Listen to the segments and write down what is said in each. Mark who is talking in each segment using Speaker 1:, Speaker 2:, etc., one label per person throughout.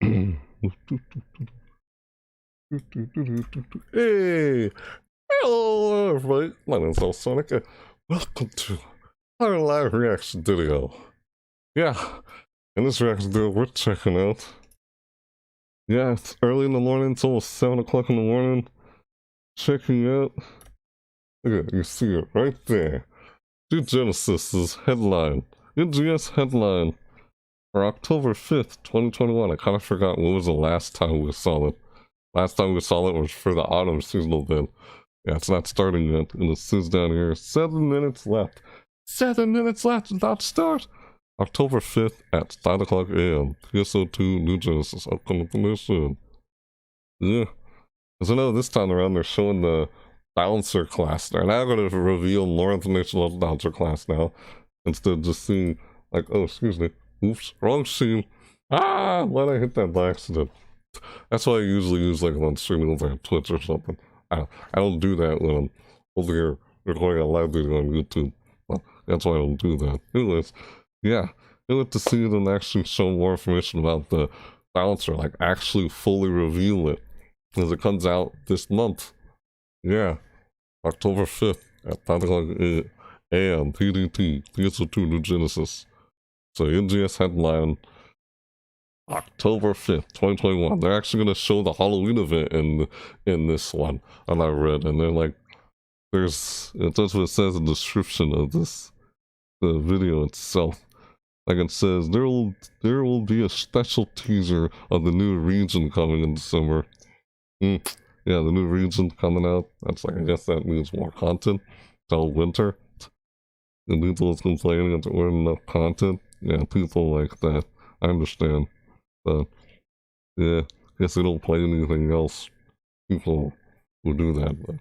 Speaker 1: Hey, hello everybody, my name is Alsonic, and welcome to our live reaction video. Yeah, in this reaction video we're checking out, it's early in the morning, it's almost 7 o'clock in the morning, checking out, look at it, you see it right there, Genesis's headline, NGS Headline, for October 5th, 2021, I kind of forgot when was the last time we saw it. Last time we saw it was for the autumn seasonal event. Yeah, it's not starting yet, and it says down here, 7 minutes left. 7 minutes left without start! October 5th at 9 o'clock a.m. PSO2 New Genesis. I'll come up this soon. Yeah. Because I know this time around they're showing the bouncer class. They're now going to reveal more information about the bouncer class now. Instead of just seeing, like, oh, excuse me. Oops, wrong scene. Ah, why'd I hit that by accident? That's why I usually use, like, on streaming over on Twitch or something. I don't do that when I'm over here recording a live video on YouTube. Well, that's why I don't do that. Anyways, yeah, I want to see them actually show more information about the balancer, like actually fully reveal it, because it comes out this month. Yeah, October 5th at 9 o'clock a.m. PDT, PSO2 New Genesis. So NGS Headline, October 5th, 2021. They're actually going to show the Halloween event in this one, and I read, and they're like, that's what it says in the description of the video itself. Like it says, there will be a special teaser of the new region coming in December. Yeah, the new region coming out. That's like, I guess that means more content till winter. And people is complaining that there wasn't enough content. Yeah, people like that. I understand. But yeah, I guess they don't play anything else. People will do that. But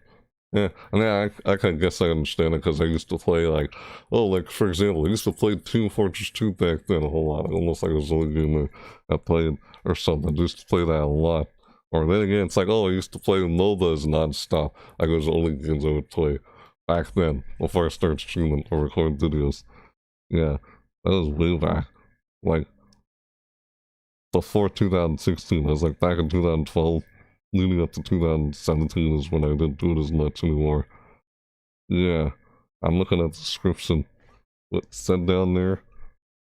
Speaker 1: yeah, I mean, I kind of guess I understand it because I used to play, like, oh, like, for example, I used to play Team Fortress 2 back then a whole lot, almost like it was the only game I played or something. I used to play that a lot. Or then again, it's like, oh, I used to play MOBAs nonstop. Like, it was the only games I would play back then, before I started streaming or recording videos. Yeah, that was way back. Like, before 2016, I was like back in 2012. Leading up to 2017 is when I didn't do it as much anymore. Yeah, I'm looking at the description. What's said down there?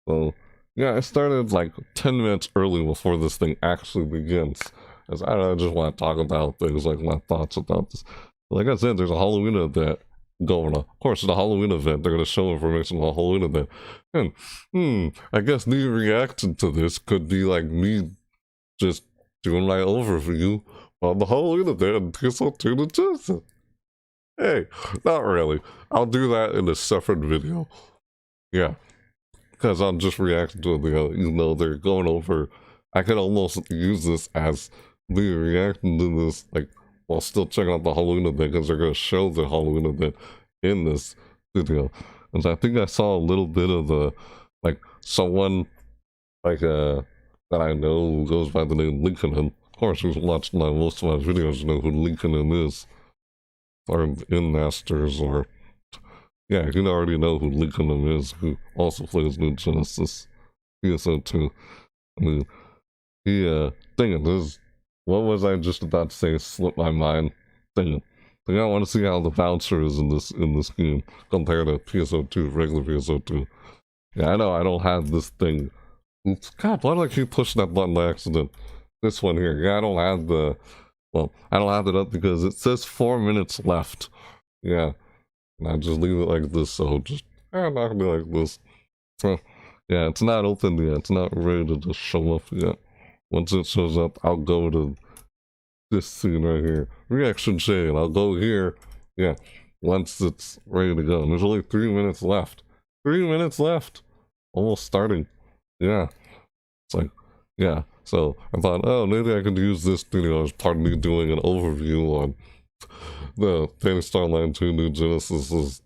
Speaker 1: So, yeah, I started like 10 minutes early before this thing actually begins. As I just want to talk about things, like my thoughts about this. Like I said, there's a Halloween event going on. Of course, the Halloween event, they're going to show information about the Halloween event. And, I guess the reaction to this could be like me just doing my overview on the Halloween event and PSO2 New Genesis. Hey, not really. I'll do that in a separate video. Yeah, because I'm just reacting to it. They're going over. I could almost use this as me reacting to this, like, while still checking out the Halloween event, because they're going to show the Halloween event in this video. And I think I saw a little bit of the, like, someone, like, that I know who goes by the name Lincoln. Of course, who's watched most of my videos know who Lincoln is. Or in Masters, or yeah, you already know who Lincoln is, who also plays New Genesis PSO2. I mean, he dang it, this, what was I just about to say? Slipped my mind. Dang it. Like, I want to see how the bouncer is in this game compared to PSO2, regular PSO2. Yeah, I know I don't have this thing. Oops, God, why do I keep pushing that button by accident? This one here. Yeah, I don't have the. Well, I don't have it up because it says 4 minutes left. Yeah. And I just leave it like this, so just, I'm not gonna be like this. So, yeah, it's not open yet. It's not ready to just show up yet. Once it shows up, I'll go to this scene right here. Reaction chain. I'll go here. Yeah. Once it's ready to go. And there's only 3 minutes left. 3 minutes left. Almost starting. Yeah. It's like, yeah. So I thought, oh, maybe I could use this video as part of me doing an overview on the Phantasy Star Online 2 New Genesis's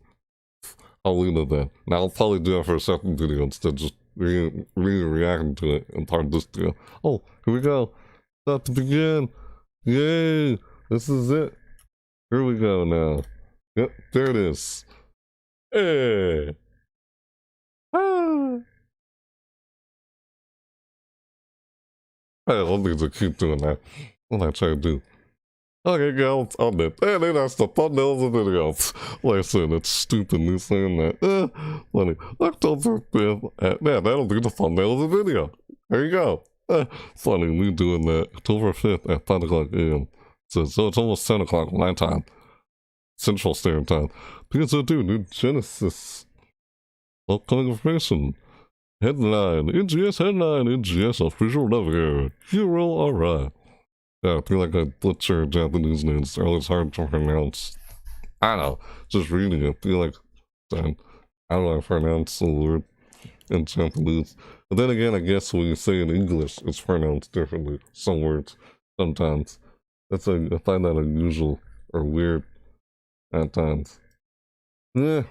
Speaker 1: Halloween event. Now I'll probably do that for a second video instead of just reacting to it in part of this video. Oh, here we go. About to begin. Yay! This is it. Here we go now. Yep, there it is. Hey! Ah! I don't need to keep doing that. What I try to do. Okay, guys, on it. And then that's the thumbnails of videos. Like I said, it's stupid me saying that. Funny. October 5th. Man, that'll be the thumbnail of the video. There you go. Funny, me doing that. October 5th at 5 o'clock a.m. So it's almost 10 o'clock my time. Central Standard Time. PSO2, New Genesis. Upcoming information. Headline. NGS Headline. NGS Official Navigator. Hero alright. Yeah, I feel like I butcher Japanese names. They're always hard to pronounce. I don't know. Just reading it, I feel like how do I pronounce the word in Japanese? But then again, I guess when you say in English, it's pronounced differently. Some words, sometimes. I find that unusual or weird at times. Yeah.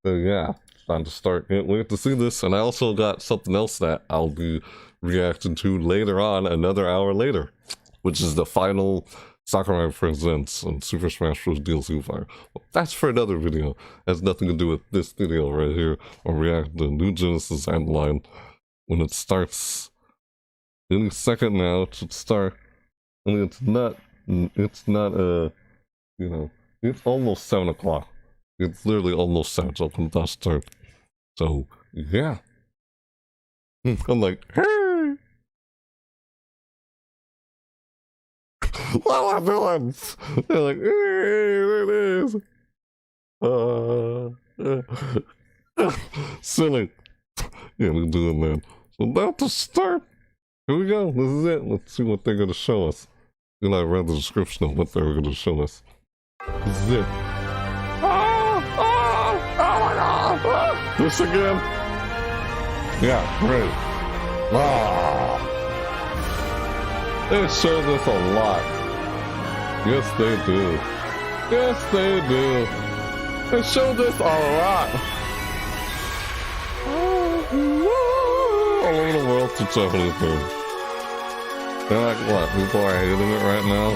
Speaker 1: So yeah, time to start. Can't wait to see this. And I also got something else that I'll be reacting to later on, another hour later, which is the final Sakurai Presents and Super Smash Bros. DLC fire. Well, that's for another video. It has nothing to do with this video right here. I'll react to New Genesis Headline when it starts any second now. It should start. I mean, it's not, you know, it's almost 7 o'clock. It's literally almost 7, so when that start. So, yeah. I'm like, hey! What am I doing? They're like, hey, there it is. Silly. Yeah, we're doing that. So about to start. Here we go. This is it. Let's see what they're going to show us. You know, I read the description of what they were going to show us. This is it. Oh my God! This again? Yeah, great. They show this a lot. Yes, they do. Yes, they do. They show this a lot. All over the world to Japanese things. They're like, what? People are hating it right now?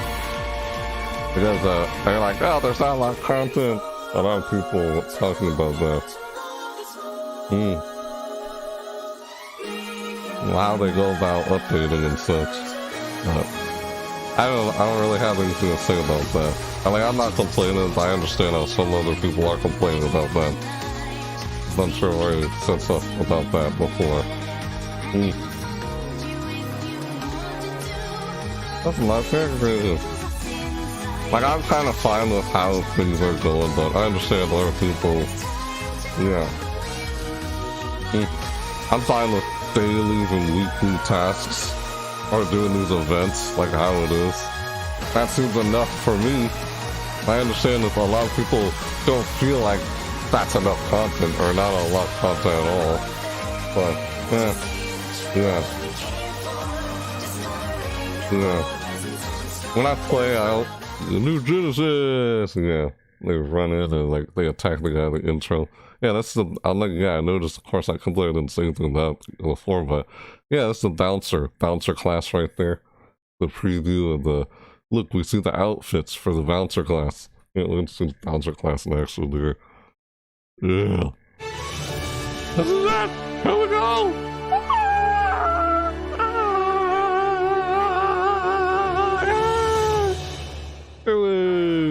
Speaker 1: Because they're like, oh, there's not a lot of content. A lot of people talking about that. How they go about updating and such. I don't really have anything to say about that. I mean, I'm not complaining, but I understand how some other people are complaining about that. I'm sure I already said stuff about that before. That's my favorite. Like, I'm kind of fine with how things are going, but I understand other people. Yeah. I'm fine with dailies and weekly tasks, or doing these events, like how it is. That seems enough for me. I understand that a lot of people don't feel like that's enough content, or not a lot of content at all. But, yeah. When I play out the New Genesis, yeah, they run in and like they attack the guy in the intro. Yeah, that's the, I noticed, of course, I completely didn't say anything about it before, but yeah, that's the bouncer class right there. The preview of the, look, we see the outfits for the bouncer class. Yeah, let's see the bouncer class next one there. Yeah. This is it! Here we go!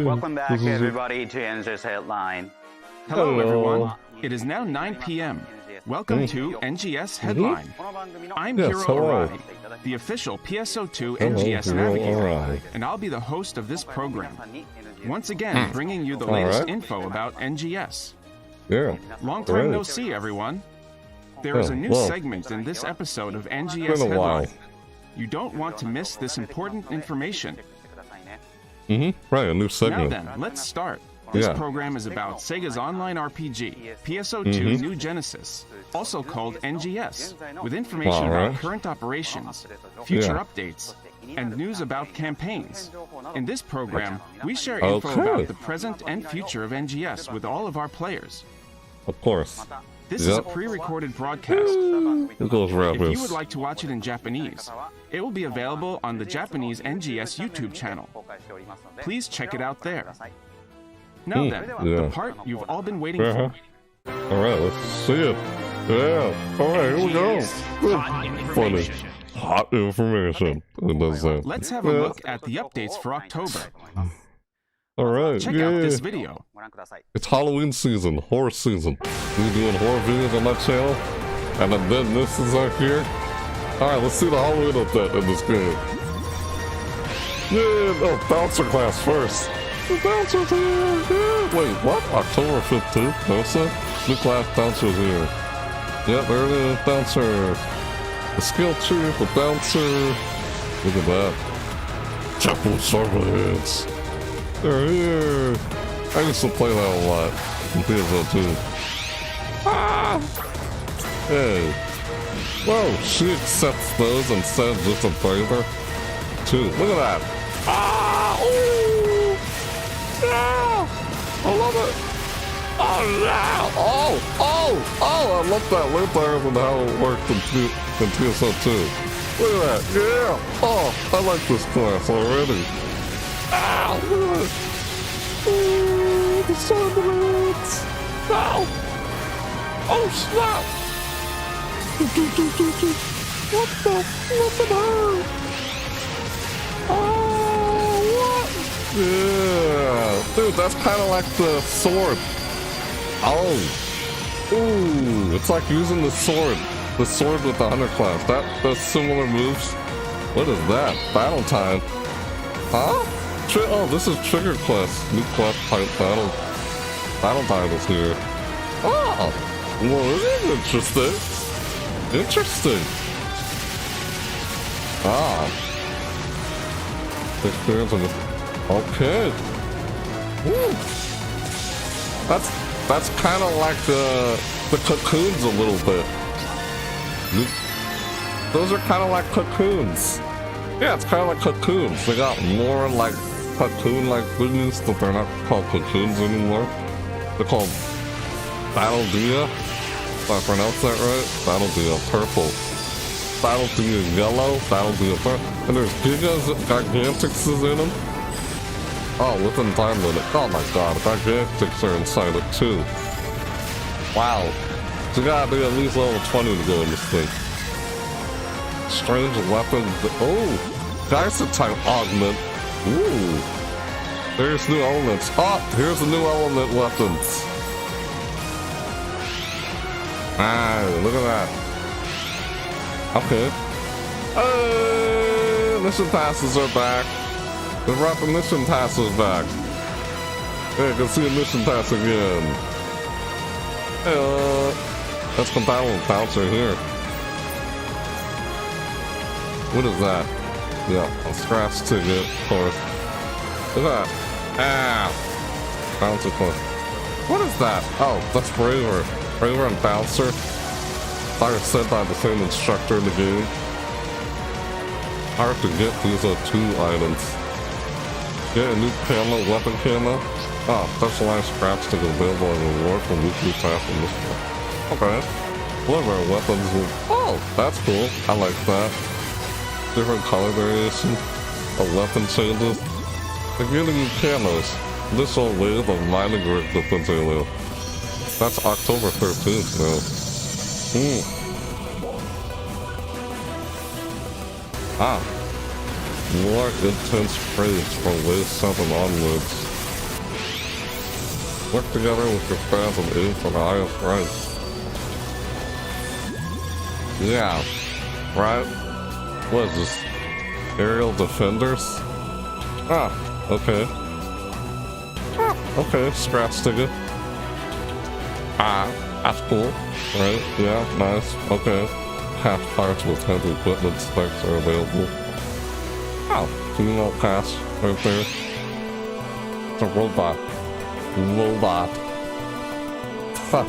Speaker 2: Welcome back, everybody, to NGS Headline.
Speaker 3: Hello, everyone. It is now 9 p.m. Welcome to NGS Headline. I'm Hiro Arai, the official PSO2 NGS Navigator, and I'll be the host of this program. Once again, bringing you the latest info about NGS.
Speaker 1: Yeah.
Speaker 3: Long time no see, everyone. There is a new segment in this episode of NGS Headline. You don't want to miss this important information.
Speaker 1: Right, a new segment.
Speaker 3: Now then, let's start. This program is about Sega's online RPG, PSO2 New Genesis, also called NGS, with information about current operations, future updates, and news about campaigns. In this program, we share info about the present and future of NGS with all of our players.
Speaker 1: Of course.
Speaker 3: This is a pre-recorded broadcast. If you would like to watch it in Japanese, it will be available on the Japanese NGS YouTube channel. Please check it out there. Now then, the part you've all been waiting for.
Speaker 1: Alright, let's see it. Yeah. Alright, here we go.
Speaker 4: Funny.
Speaker 1: hot information. It does that.
Speaker 3: Let's have a look at the updates for October.
Speaker 1: Alright,
Speaker 3: Check out this video.
Speaker 1: It's Halloween season, horror season. We're doing horror videos on my channel. And then this is out here. Alright, let's see the Halloween update in this game. Yeah, no, bouncer class first. The bouncer's here. Yeah. Wait, what? October 15th? No, sir? New class bouncer's here. Yep, there it is, bouncer. The skill tree, the bouncer. Look at that. Chapel Servants. They're here. I used to play that a lot in PSO2. Ah! Hey. Whoa, she accepts those instead of just a favor. Too. Look at that. Ah! Ooh! Yeah! I love it. Oh, yeah! Oh! I love that way better than how it worked in PSO2. Look at that. Yeah! Oh, I like this class already. Ah! Look at it. Ooh, the Servants! Ow! Oh, snap! What the? Look at her! Oh, what? Yeah! Dude, that's kind of like the sword. Oh! Ooh, it's like using the sword. The sword with the hunter class. That does similar moves. What is that? Battle time. Huh? Oh, this is trigger class. New class type battle. Battle time is here. Oh! Well, this is interesting. Interesting. Ah. Experience of it. Okay. Woo. That's kind of like the cocoons a little bit. Those are kind of like cocoons. Yeah, it's kind of like cocoons. They got more like cocoon-like things, but they're not called cocoons anymore. They're called Battledia. If I pronounce that right, Battledia purple. Battledia yellow, Battledia purple. And there's Gigas, Gigantics in them. Oh, within time limit. Oh my god, Gigantics are inside it too. Wow. So you gotta be at least level 20 to go in this thing. Strange weapons. Oh! Geyser type augment. Ooh. There's new elements. Oh, here's the new element weapons. Ah, look at that. Okay. Mission passes are back. The rapid mission pass is back. Yeah, you can see a mission pass again. Hey, that's compatible with Bouncer here. What is that? Yeah, a scratch ticket, of course. Look at that. Ah! Bouncer course. What is that? Oh, that's Braver. Braver and Bouncer. They're sent by the same instructor in the game. Hard to get, these are 2 items. Get a new camo, weapon camo. Oh, specialized scratch to go available as a reward from weekly tasks in this one. Okay. Deliver weapons with... Oh, that's cool. I like that. Different color variation of weapon changes. They're getting new camos. Additional wave of mining rig defense area. That's October 13th now. Ah. More intense raids from wave 7 onwards. Work together with your friends and aim for the highest rank. Yeah. Right? What is this? Aerial defenders? Ah, okay. Okay, scratch ticket. Ah, that's cool. Right, yeah, nice. Okay. Half parts with heavy equipment specs are available. Oh, female pass right there. It's a robot. Robot. Huh.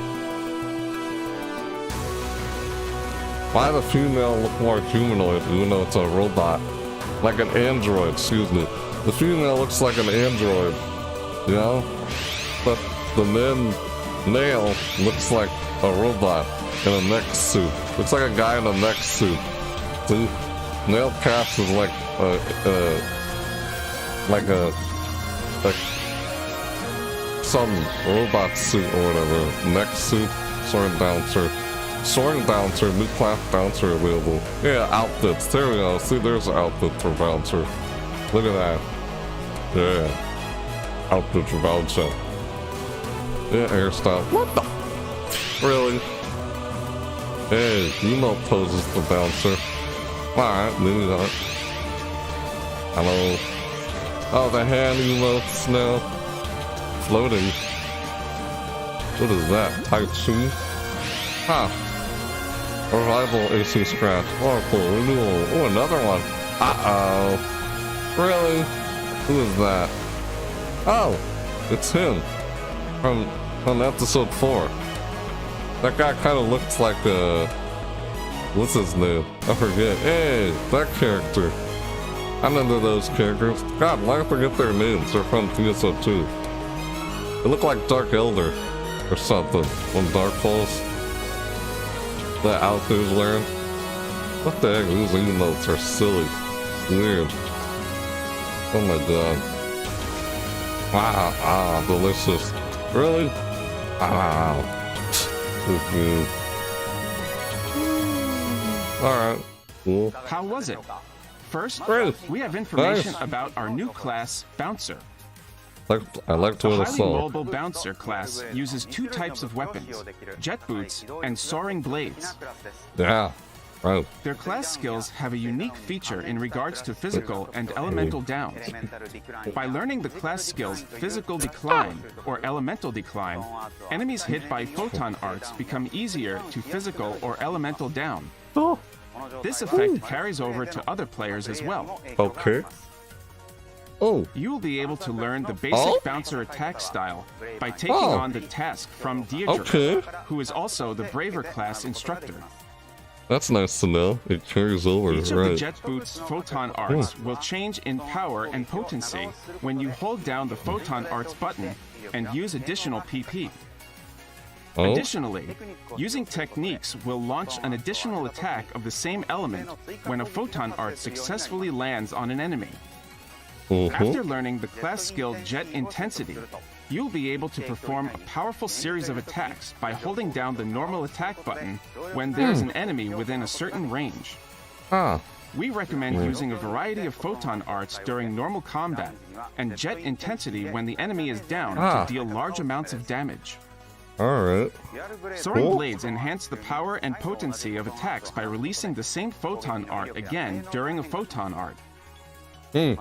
Speaker 1: Why the female look more humanoid even though it's a robot? Like an android, excuse me. The female looks like an android, you know? But the male looks like a robot in a mech suit. Looks like a guy in a mech suit. See? Male cast is like some robot suit or whatever. Mech suit, sword bouncer. Soaring Bouncer, new class Bouncer available. Yeah, outfits. There we go. See, there's an outfit for Bouncer. Look at that. Yeah. Outfit for Bouncer. Yeah, hairstyle. What the? Really? Hey, emote poses for Bouncer. Alright, maybe not. Hello. Oh, the hand emotes now. Floating. What is that? Tai Chi? Huh. Arrival AC scratch. Oh, cool. Renewal. Oh, another one. Uh-oh. Really? Who is that? Oh, it's him. From episode 4. That guy kind of looks like what's his name? I forget. Hey, that character. I'm into those characters. God, why do I forget their names? They're from PSO 2. They look like Dark Elder or something when Dark Falls. That outfit's wearing. What the heck? These emotes are silly. Weird. Oh my god. Wow, delicious. Really? Wow. Alright. Cool.
Speaker 3: How was it? First,
Speaker 1: Great.
Speaker 3: we have information
Speaker 1: Nice.
Speaker 3: about our new class, Bouncer.
Speaker 1: I liked
Speaker 3: The
Speaker 1: what I
Speaker 3: highly
Speaker 1: saw.
Speaker 3: mobile Bouncer class uses 2 types of weapons, jet boots and soaring blades.
Speaker 1: Yeah. Right.
Speaker 3: Their class skills have a unique feature in regards to physical and elemental downs. By learning the class skills Physical Decline or Elemental Decline, enemies hit by photon arts become easier to physical or elemental down.
Speaker 1: Oh,
Speaker 3: This effect carries over to other players as well.
Speaker 1: okay. Oh,
Speaker 3: You will be able to learn the basic
Speaker 1: Oh?
Speaker 3: Bouncer attack style by taking
Speaker 1: Oh.
Speaker 3: on the task from Deirdre,
Speaker 1: okay.
Speaker 3: who is also the Braver class instructor.
Speaker 1: That's nice to know. It carries over,
Speaker 3: Each of the
Speaker 1: right?
Speaker 3: jet boots' photon arts will change in power and potency when you hold down the photon arts button and use additional PP.
Speaker 1: Oh,
Speaker 3: Additionally, using techniques will launch an additional attack of the same element when a photon art successfully lands on an enemy. After learning the class skill Jet Intensity, you'll be able to perform a powerful series of attacks by holding down the normal attack button when there's an enemy within a certain range.
Speaker 1: ah,
Speaker 3: We recommend using a variety of photon arts during normal combat and Jet Intensity when the enemy is down
Speaker 1: Ah.
Speaker 3: to deal large amounts of damage.
Speaker 1: alright.
Speaker 3: Soaring
Speaker 1: Cool.
Speaker 3: blades enhance the power and potency of attacks by releasing the same photon art again during a photon art.
Speaker 1: I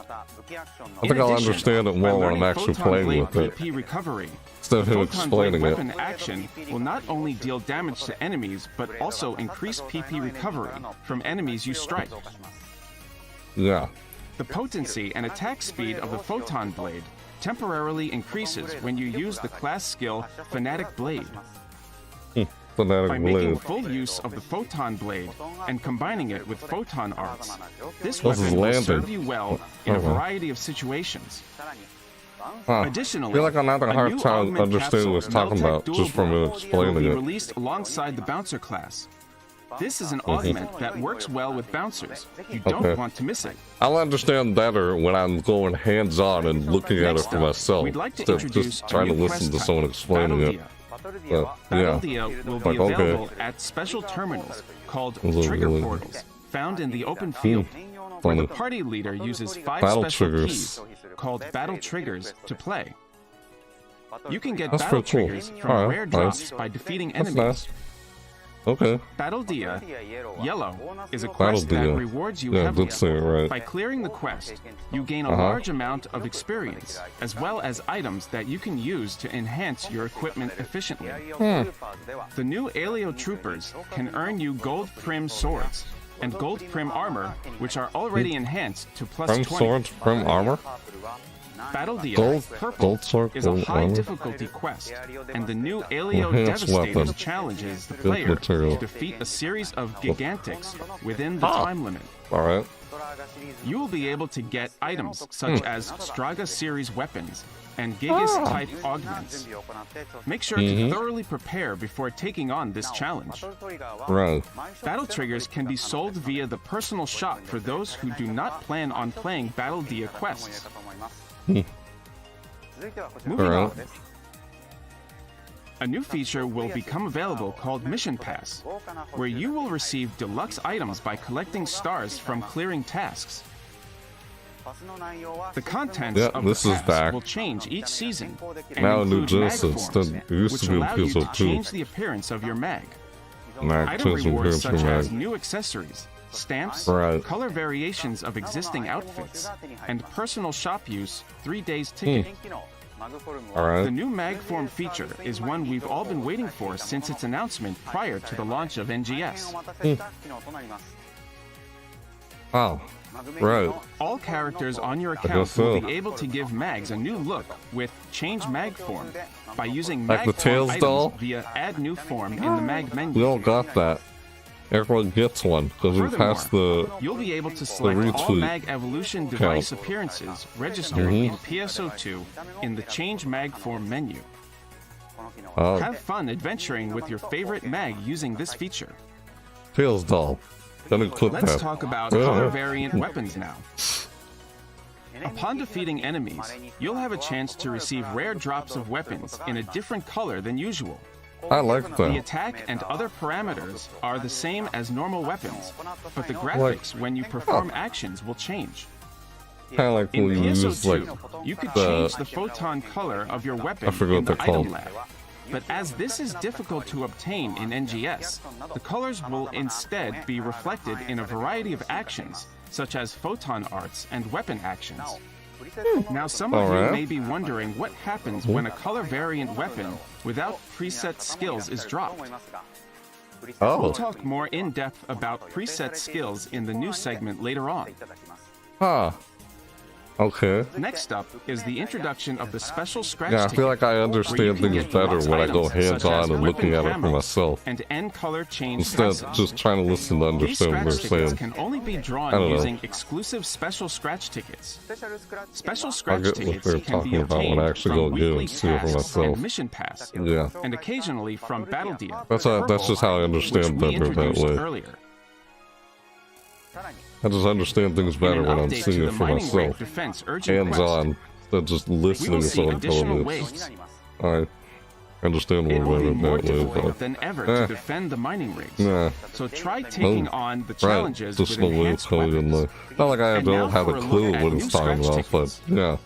Speaker 1: think I'll understand it more when I'm actually playing with it,
Speaker 3: PP recovery.
Speaker 1: instead of him
Speaker 3: Photon blade
Speaker 1: explaining it.
Speaker 3: weapon action will not only deal damage to enemies, but also increase PP recovery from enemies you strike.
Speaker 1: Yeah.
Speaker 3: The potency and attack speed of the photon blade temporarily increases when you use the class skill Fanatic Blade. By
Speaker 1: Fanatic
Speaker 3: making
Speaker 1: Blade.
Speaker 3: full use of the photon blade and combining it with photon arts, this
Speaker 1: This is
Speaker 3: weapon will
Speaker 1: landing.
Speaker 3: serve you well in a
Speaker 1: Okay.
Speaker 3: variety of situations.
Speaker 1: Huh.
Speaker 3: Additionally,
Speaker 1: I feel like I'm having a hard
Speaker 3: new
Speaker 1: time
Speaker 3: augment
Speaker 1: understanding what he's
Speaker 3: capsule,
Speaker 1: talking
Speaker 3: Meltec
Speaker 1: about
Speaker 3: Dual
Speaker 1: just from him
Speaker 3: Blade, will be
Speaker 1: explaining it.
Speaker 3: released alongside the Bouncer class. This is an augment that works well with Bouncers. You don't
Speaker 1: Okay.
Speaker 3: want to miss it.
Speaker 1: I'll understand better when I'm going hands-on and looking at it
Speaker 3: Next
Speaker 1: for
Speaker 3: up,
Speaker 1: myself,
Speaker 3: we'd like to
Speaker 1: instead of
Speaker 3: introduce
Speaker 1: just
Speaker 3: a
Speaker 1: trying to
Speaker 3: new
Speaker 1: listen
Speaker 3: quest
Speaker 1: to
Speaker 3: type,
Speaker 1: someone explaining it.
Speaker 3: Battle
Speaker 1: Yeah.
Speaker 3: Dia will be
Speaker 1: Like, okay.
Speaker 3: available at special terminals called
Speaker 1: Those are
Speaker 3: trigger
Speaker 1: really-
Speaker 3: portals, found in the open field, where
Speaker 1: Funny.
Speaker 3: the party leader uses 5
Speaker 1: Battle
Speaker 3: special
Speaker 1: triggers.
Speaker 3: keys called battle triggers to play. You can get
Speaker 1: That's
Speaker 3: battle
Speaker 1: pretty cool.
Speaker 3: triggers from
Speaker 1: Alright,
Speaker 3: rare
Speaker 1: nice.
Speaker 3: drops by defeating
Speaker 1: That's
Speaker 3: enemies.
Speaker 1: nice. Okay.
Speaker 3: Battle Dia Yellow is a
Speaker 1: Battle
Speaker 3: quest that
Speaker 1: Dia.
Speaker 3: rewards you
Speaker 1: Yeah, I
Speaker 3: heavily.
Speaker 1: did say it right.
Speaker 3: By clearing the quest, you gain a
Speaker 1: Uh-huh.
Speaker 3: large amount of experience, as well as items that you can use to enhance your equipment efficiently. The new Alio Troopers can earn you gold prim swords and gold prim armor, which are already enhanced to plus
Speaker 1: Prim
Speaker 3: 20.
Speaker 1: swords, prim armor?
Speaker 3: Battle Dia
Speaker 1: Gold-
Speaker 3: Purple
Speaker 1: gold sword,
Speaker 3: is a
Speaker 1: gold
Speaker 3: high
Speaker 1: armor?
Speaker 3: difficulty quest, and the new Alio
Speaker 1: Enhanced
Speaker 3: Devastators
Speaker 1: weapon.
Speaker 3: challenges the
Speaker 1: Good
Speaker 3: player
Speaker 1: material.
Speaker 3: to defeat a series of Gigantics within the time limit.
Speaker 1: Alright.
Speaker 3: You will be able to get items such as Straga series weapons and Gigas type augments. Make sure to thoroughly prepare before taking on this challenge.
Speaker 1: Right.
Speaker 3: Battle triggers can be sold via the personal shop for those who do not plan on playing Battle Dia quests. Moving
Speaker 1: Alright.
Speaker 3: on. A new feature will become available called Mission Pass, where you will receive deluxe items by collecting stars from clearing tasks. The contents of the pass will change each season and
Speaker 1: now new
Speaker 3: include mag
Speaker 1: Genesis.
Speaker 3: forms,
Speaker 1: It used
Speaker 3: which
Speaker 1: to be
Speaker 3: allow you to
Speaker 1: PSO2.
Speaker 3: change the appearance of your mag.
Speaker 1: Mag
Speaker 3: Item rewards such
Speaker 1: mag.
Speaker 3: as new accessories, stamps,
Speaker 1: Right.
Speaker 3: color variations of existing outfits, and personal shop use 3 days ticket. The
Speaker 1: Alright.
Speaker 3: new mag form feature is one we've all been waiting for since its announcement prior to the launch of NGS.
Speaker 1: Wow. Right.
Speaker 3: All characters on your account
Speaker 1: guess so.
Speaker 3: will be able to give mags a new look with Change Mag Form by using
Speaker 1: Like
Speaker 3: mag
Speaker 1: the
Speaker 3: form
Speaker 1: Tails
Speaker 3: items
Speaker 1: doll?
Speaker 3: via Add New Form in the mag menu.
Speaker 1: We all got that. Everyone gets one because we passed the.
Speaker 3: You'll be able to select all
Speaker 1: retweet
Speaker 3: mag evolution device appearances registered in PSO2 in the Change Mag Form menu. Have fun adventuring with your favorite mag using this feature.
Speaker 1: Tails doll. Gonna clip
Speaker 3: Let's
Speaker 1: that.
Speaker 3: talk about color variant weapons now. Upon defeating enemies, you'll have a chance to receive rare drops of weapons in a different color than usual.
Speaker 1: I like
Speaker 3: The
Speaker 1: that.
Speaker 3: attack and other parameters are the same as normal weapons, but the graphics when you perform actions will change.
Speaker 1: Kind of like
Speaker 3: In
Speaker 1: when you use
Speaker 3: PSO2,
Speaker 1: like
Speaker 3: you could
Speaker 1: the-
Speaker 3: change the photon color of your weapon
Speaker 1: I forget
Speaker 3: in
Speaker 1: what
Speaker 3: the
Speaker 1: they're
Speaker 3: item
Speaker 1: called.
Speaker 3: lab. But as this is difficult to obtain in NGS, the colors will instead be reflected in a variety of actions, such as photon arts and weapon actions. Now, some of you
Speaker 1: Alright.
Speaker 3: may be wondering what happens when a color variant weapon without preset skills is dropped.
Speaker 1: Oh.
Speaker 3: We'll talk more in depth about preset skills in the new segment later on.
Speaker 1: Huh. Okay.
Speaker 3: Next up is the introduction of the special scratch
Speaker 1: Yeah, I
Speaker 3: ticket,
Speaker 1: feel like I
Speaker 3: where you
Speaker 1: understand
Speaker 3: can
Speaker 1: things
Speaker 3: get
Speaker 1: better
Speaker 3: deluxe
Speaker 1: when I go
Speaker 3: items such
Speaker 1: hands-on
Speaker 3: as
Speaker 1: and looking
Speaker 3: weapon
Speaker 1: at it for
Speaker 3: camos
Speaker 1: myself.
Speaker 3: and end color change
Speaker 1: Instead of
Speaker 3: passes.
Speaker 1: just trying to listen to
Speaker 3: These
Speaker 1: understand what they're
Speaker 3: scratch tickets
Speaker 1: saying.
Speaker 3: can only be
Speaker 1: I
Speaker 3: drawn
Speaker 1: don't know.
Speaker 3: using exclusive special scratch tickets. Special
Speaker 1: I'll
Speaker 3: scratch
Speaker 1: get what
Speaker 3: tickets
Speaker 1: they're
Speaker 3: can be
Speaker 1: talking about when I
Speaker 3: obtained
Speaker 1: actually
Speaker 3: from
Speaker 1: go get
Speaker 3: weekly
Speaker 1: and see it for
Speaker 3: tasks
Speaker 1: myself.
Speaker 3: and mission pass,
Speaker 1: Yeah.
Speaker 3: and occasionally from Battle Dia,
Speaker 1: That's just how I
Speaker 3: which
Speaker 1: understand
Speaker 3: we
Speaker 1: better that
Speaker 3: introduced
Speaker 1: way.
Speaker 3: earlier.
Speaker 1: I just understand things
Speaker 3: In
Speaker 1: better
Speaker 3: an
Speaker 1: when I'm
Speaker 3: update
Speaker 1: seeing
Speaker 3: to
Speaker 1: it
Speaker 3: the
Speaker 1: for
Speaker 3: mining rig
Speaker 1: myself.
Speaker 3: defense urgent quest,
Speaker 1: Hands-on. Instead of just
Speaker 3: we
Speaker 1: listening
Speaker 3: will
Speaker 1: to
Speaker 3: see
Speaker 1: someone
Speaker 3: additional
Speaker 1: telling me.
Speaker 3: ways.
Speaker 1: I understand
Speaker 3: It
Speaker 1: more
Speaker 3: will be more
Speaker 1: better that way,
Speaker 3: difficult
Speaker 1: but
Speaker 3: than ever
Speaker 1: Eh.
Speaker 3: to defend the mining rigs.
Speaker 1: nah.
Speaker 3: So try taking on the
Speaker 1: Right.
Speaker 3: challenges
Speaker 1: Just
Speaker 3: with
Speaker 1: the way it's
Speaker 3: enhanced
Speaker 1: going in
Speaker 3: weapons.
Speaker 1: the. Not like I
Speaker 3: And now
Speaker 1: don't have
Speaker 3: for
Speaker 1: a
Speaker 3: a look
Speaker 1: clue
Speaker 3: at
Speaker 1: what
Speaker 3: new
Speaker 1: it's talking
Speaker 3: scratch
Speaker 1: about, but
Speaker 3: tickets.
Speaker 1: yeah.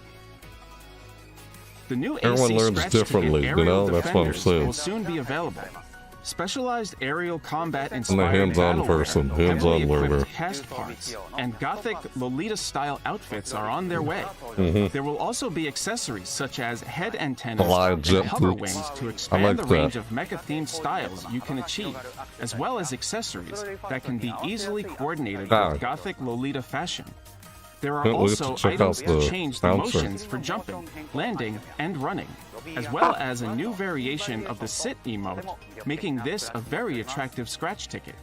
Speaker 3: The new
Speaker 1: Everyone
Speaker 3: AC
Speaker 1: learns
Speaker 3: scratch
Speaker 1: differently,
Speaker 3: ticket
Speaker 1: you know?
Speaker 3: aerial
Speaker 1: That's what I'm
Speaker 3: defenders
Speaker 1: saying.
Speaker 3: will soon be available. Specialized aerial combat
Speaker 1: I'm a
Speaker 3: inspired
Speaker 1: hands-on person, hands-on learner.
Speaker 3: cast parts and gothic Lolita style outfits are on their way. There will also be accessories such as head antennas
Speaker 1: Glide
Speaker 3: and
Speaker 1: jet
Speaker 3: hover
Speaker 1: boots.
Speaker 3: wings to
Speaker 1: I
Speaker 3: expand
Speaker 1: like
Speaker 3: the
Speaker 1: that.
Speaker 3: range of mecha themed styles you can achieve, as well as accessories that can be easily coordinated
Speaker 1: Ah.
Speaker 3: with gothic Lolita fashion. There are
Speaker 1: Can't wait
Speaker 3: also
Speaker 1: to check out
Speaker 3: items to
Speaker 1: the
Speaker 3: change the
Speaker 1: bouncer.
Speaker 3: motions for jumping, landing, and running, as well as a new variation of the sit emote, making this a very attractive scratch ticket.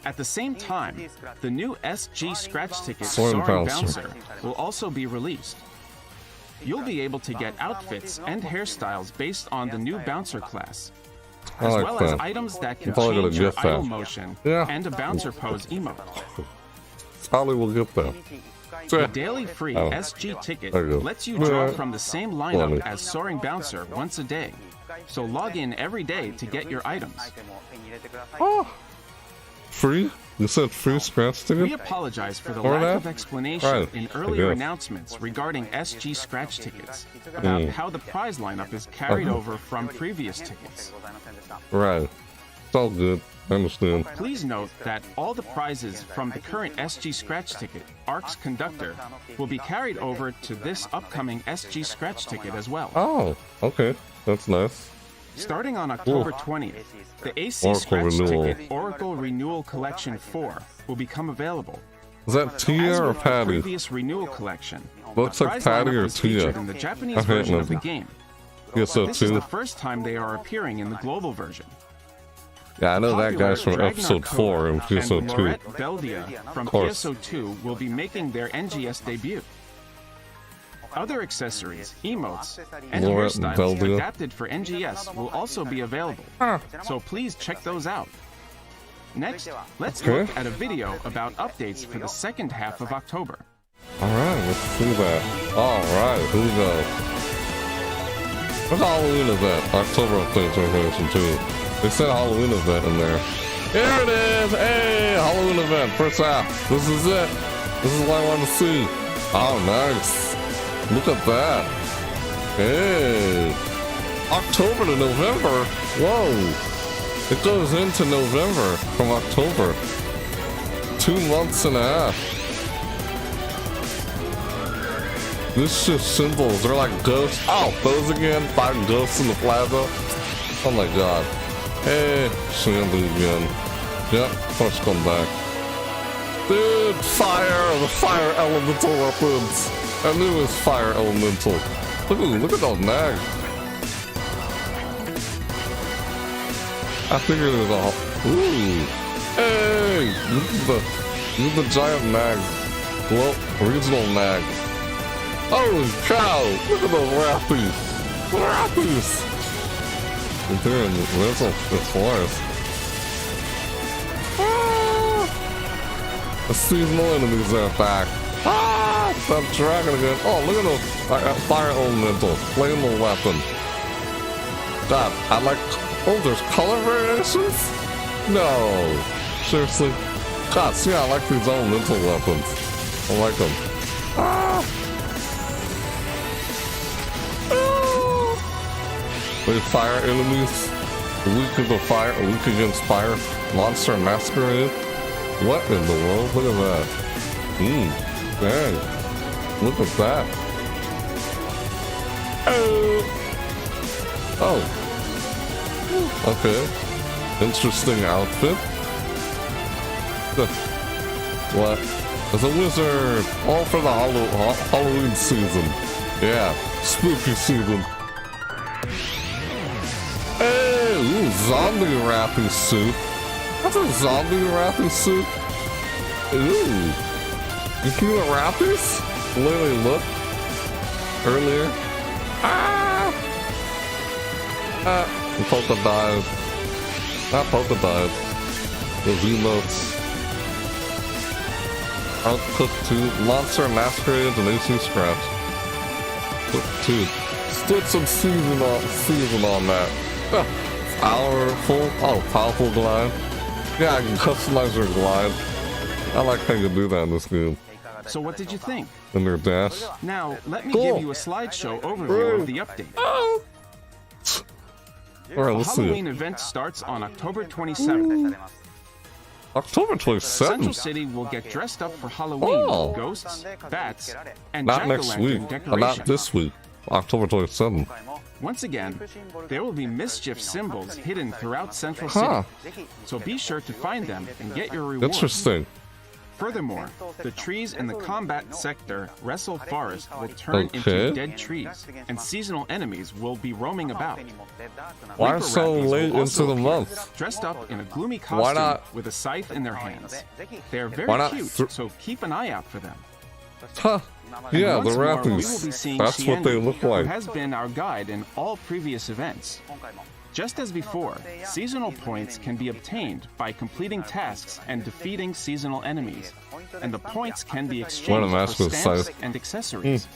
Speaker 3: At the same time, the new SG scratch ticket
Speaker 1: Soaring
Speaker 3: Soaring
Speaker 1: Bouncer.
Speaker 3: Bouncer will also be released. You'll be able to get outfits and hairstyles based on the new Bouncer class,
Speaker 1: I
Speaker 3: as
Speaker 1: like
Speaker 3: well as
Speaker 1: that.
Speaker 3: items that can
Speaker 1: probably gonna
Speaker 3: change your
Speaker 1: get that.
Speaker 3: idle motion
Speaker 1: Yeah.
Speaker 3: and a Bouncer pose emote.
Speaker 1: Probably will get that.
Speaker 3: The daily free
Speaker 1: Oh.
Speaker 3: SG ticket
Speaker 1: There you go.
Speaker 3: lets you draw
Speaker 1: Yeah.
Speaker 3: from the same
Speaker 1: Funny.
Speaker 3: lineup as Soaring Bouncer once a day. So log in every day to get your items.
Speaker 1: Oh. Free? You said free scratch
Speaker 3: We
Speaker 1: ticket?
Speaker 3: apologize for the
Speaker 1: Or
Speaker 3: lack
Speaker 1: that?
Speaker 3: of explanation
Speaker 1: Right,
Speaker 3: in
Speaker 1: I
Speaker 3: earlier
Speaker 1: guess.
Speaker 3: announcements regarding SG scratch tickets about how the prize lineup is carried over from previous tickets.
Speaker 1: Right. It's all good. I understand.
Speaker 3: Please note that all the prizes from the current SG scratch ticket, ARC's Conductor, will be carried over to this upcoming SG scratch ticket as well.
Speaker 1: Oh, okay. That's nice.
Speaker 3: Starting on October 20th, the AC
Speaker 1: Oracle
Speaker 3: Scratch
Speaker 1: Renewal.
Speaker 3: Ticket Oracle Renewal Collection 4 will become available.
Speaker 1: Is that
Speaker 3: As
Speaker 1: Tia or
Speaker 3: with the
Speaker 1: Patty?
Speaker 3: previous renewal collection,
Speaker 1: Looks
Speaker 3: the
Speaker 1: like
Speaker 3: prize
Speaker 1: Patty
Speaker 3: lineup
Speaker 1: or
Speaker 3: is featured
Speaker 1: Tia.
Speaker 3: in the Japanese
Speaker 1: I can't
Speaker 3: version of the
Speaker 1: remember.
Speaker 3: game.
Speaker 1: Yes, so
Speaker 3: This is
Speaker 1: too.
Speaker 3: the first time they are appearing in the global version.
Speaker 1: Yeah, I know that
Speaker 3: Popular
Speaker 1: guy's from
Speaker 3: Dragnar
Speaker 1: episode
Speaker 3: Code
Speaker 1: 4 in
Speaker 3: and
Speaker 1: PSO2.
Speaker 3: Lorette Beldia from
Speaker 1: course.
Speaker 3: PSO2 will be making their NGS debut. Other accessories, emotes, and
Speaker 1: Lorette and
Speaker 3: hairstyles
Speaker 1: Beldia.
Speaker 3: adapted for NGS will also be available. So please check those out. Next, let's
Speaker 1: Okay.
Speaker 3: look at a video about updates for the second half of October.
Speaker 1: Alright, let's do that. Alright, here we go. What's Halloween event? October update 2022. They said Halloween event in there. Here it is! Hey! Halloween event, first half. This is it. This is what I want to see. Oh, nice. Look at that. Hey! October to November? Whoa! It goes into November from October. 2 months and a half. This just symbols. They're like ghosts. Oh, those again? 5 ghosts in the plaza? Oh my god. Hey, Shandy again. Yep, first come back. Dude, fire! The fire elemental weapons! I knew it was fire elemental. Look at those nags. I figured it was all. Ooh! Hey! Look at the giant nag. Well, regional nag. Holy cow! Look at those rappies! Rappies! They're in the forest. The seasonal enemies are back. Ah! That dragon again. Oh, look at those fire elemental. Flammable weapon. God, I like. Oh, there's color variations? No. Seriously? God, see, I like these elemental weapons. I like them. Ah! Wait, fire enemies? Weak to fire, weak against fire. Monster masquerade? What in the world? Look at that. Dang. Look at that. Oh. Okay. Interesting outfit. What? As a wizard. All for the Halloween season. Yeah. Spooky season. Hey! Ooh, zombie rapping suit. That's a zombie rapping suit. Ooh. You see the rappies? Literally look. Earlier. Polka died. Not polka died. The Z-notes. I'll cook 2. Monster Masquerade and AC Scratch. Cook 2. Put some season on that. Powerful glide. Yeah, I can customize your glide. I like how you can do that in this game.
Speaker 3: So what did you think?
Speaker 1: In your dash.
Speaker 3: Now, let me give you a slideshow overview of the update.
Speaker 1: Oh. Alright, let's see.
Speaker 3: The Halloween event starts on October 27th.
Speaker 1: October 27th?
Speaker 3: Central City will get dressed up for Halloween with ghosts, bats, and
Speaker 1: not next week. Not this week. October 27th.
Speaker 3: Once again, there will be mischief symbols hidden throughout Central City. So be sure to find them and get your reward.
Speaker 1: Interesting.
Speaker 3: Furthermore, the trees in the combat sector Wrestle Forest will turn into dead trees, and seasonal enemies will be roaming about.
Speaker 1: Why so late into the month?
Speaker 3: Dressed up in a gloomy costume with a scythe in their hands. They are very cute, so keep an eye out for them.
Speaker 1: Huh. Yeah, the rappies. That's what they look like.
Speaker 3: Who has been our guide in all previous events. Just as before, seasonal points can be obtained by completing tasks and defeating seasonal enemies, and the points can be exchanged for stamps and accessories.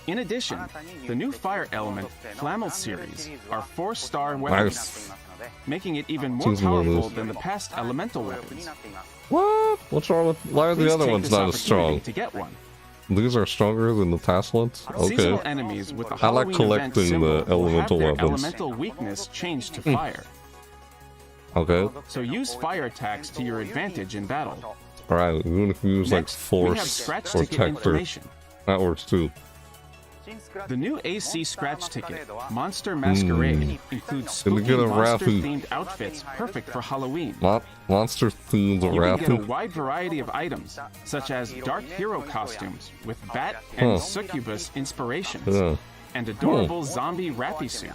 Speaker 3: In addition, the new fire element Flammel series are 4-star weapons, making it even more powerful than the past elemental weapons.
Speaker 1: What? What's wrong with? Why are the other ones not as strong?
Speaker 3: To get one.
Speaker 1: These are stronger than the past ones? Okay.
Speaker 3: Seasonal enemies with the
Speaker 1: I like collecting the elemental weapons.
Speaker 3: Elemental weakness changed to fire.
Speaker 1: Okay.
Speaker 3: So use fire attacks to your advantage in battle.
Speaker 1: Alright, even if you use like force or Protector, that works too.
Speaker 3: The new AC scratch ticket, Monster Masquerade, includes spooky monster-themed outfits perfect for Halloween.
Speaker 1: Monster-themed
Speaker 3: You can get a wide variety of items, such as dark hero costumes with bat and succubus inspirations, and adorable zombie rappy suit,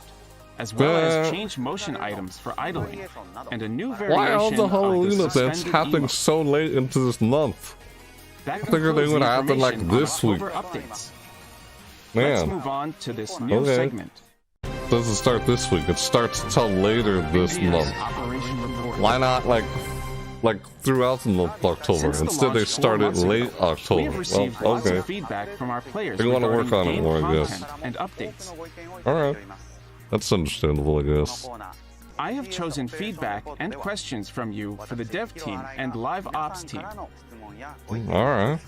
Speaker 3: as well as change motion items for idling, and a new variation
Speaker 1: Why are the Halloween events happening
Speaker 3: emote.
Speaker 1: so late into this month?
Speaker 3: That
Speaker 1: I figured they would happen like this week.
Speaker 3: Updates.
Speaker 1: Man.
Speaker 3: Let's move on to this new segment.
Speaker 1: It doesn't start this week. It starts till later this month. Why not like like throughout the month of October.
Speaker 3: Since the
Speaker 1: Instead, they
Speaker 3: launch 4
Speaker 1: started
Speaker 3: months ago,
Speaker 1: late October.
Speaker 3: We have received
Speaker 1: Well,
Speaker 3: lots
Speaker 1: okay.
Speaker 3: of feedback from our players
Speaker 1: They want to
Speaker 3: regarding
Speaker 1: work on it
Speaker 3: game
Speaker 1: more, I guess.
Speaker 3: content and updates.
Speaker 1: Alright. That's understandable, I guess.
Speaker 3: I have chosen feedback and questions from you for the dev team and live ops team.
Speaker 1: Alright.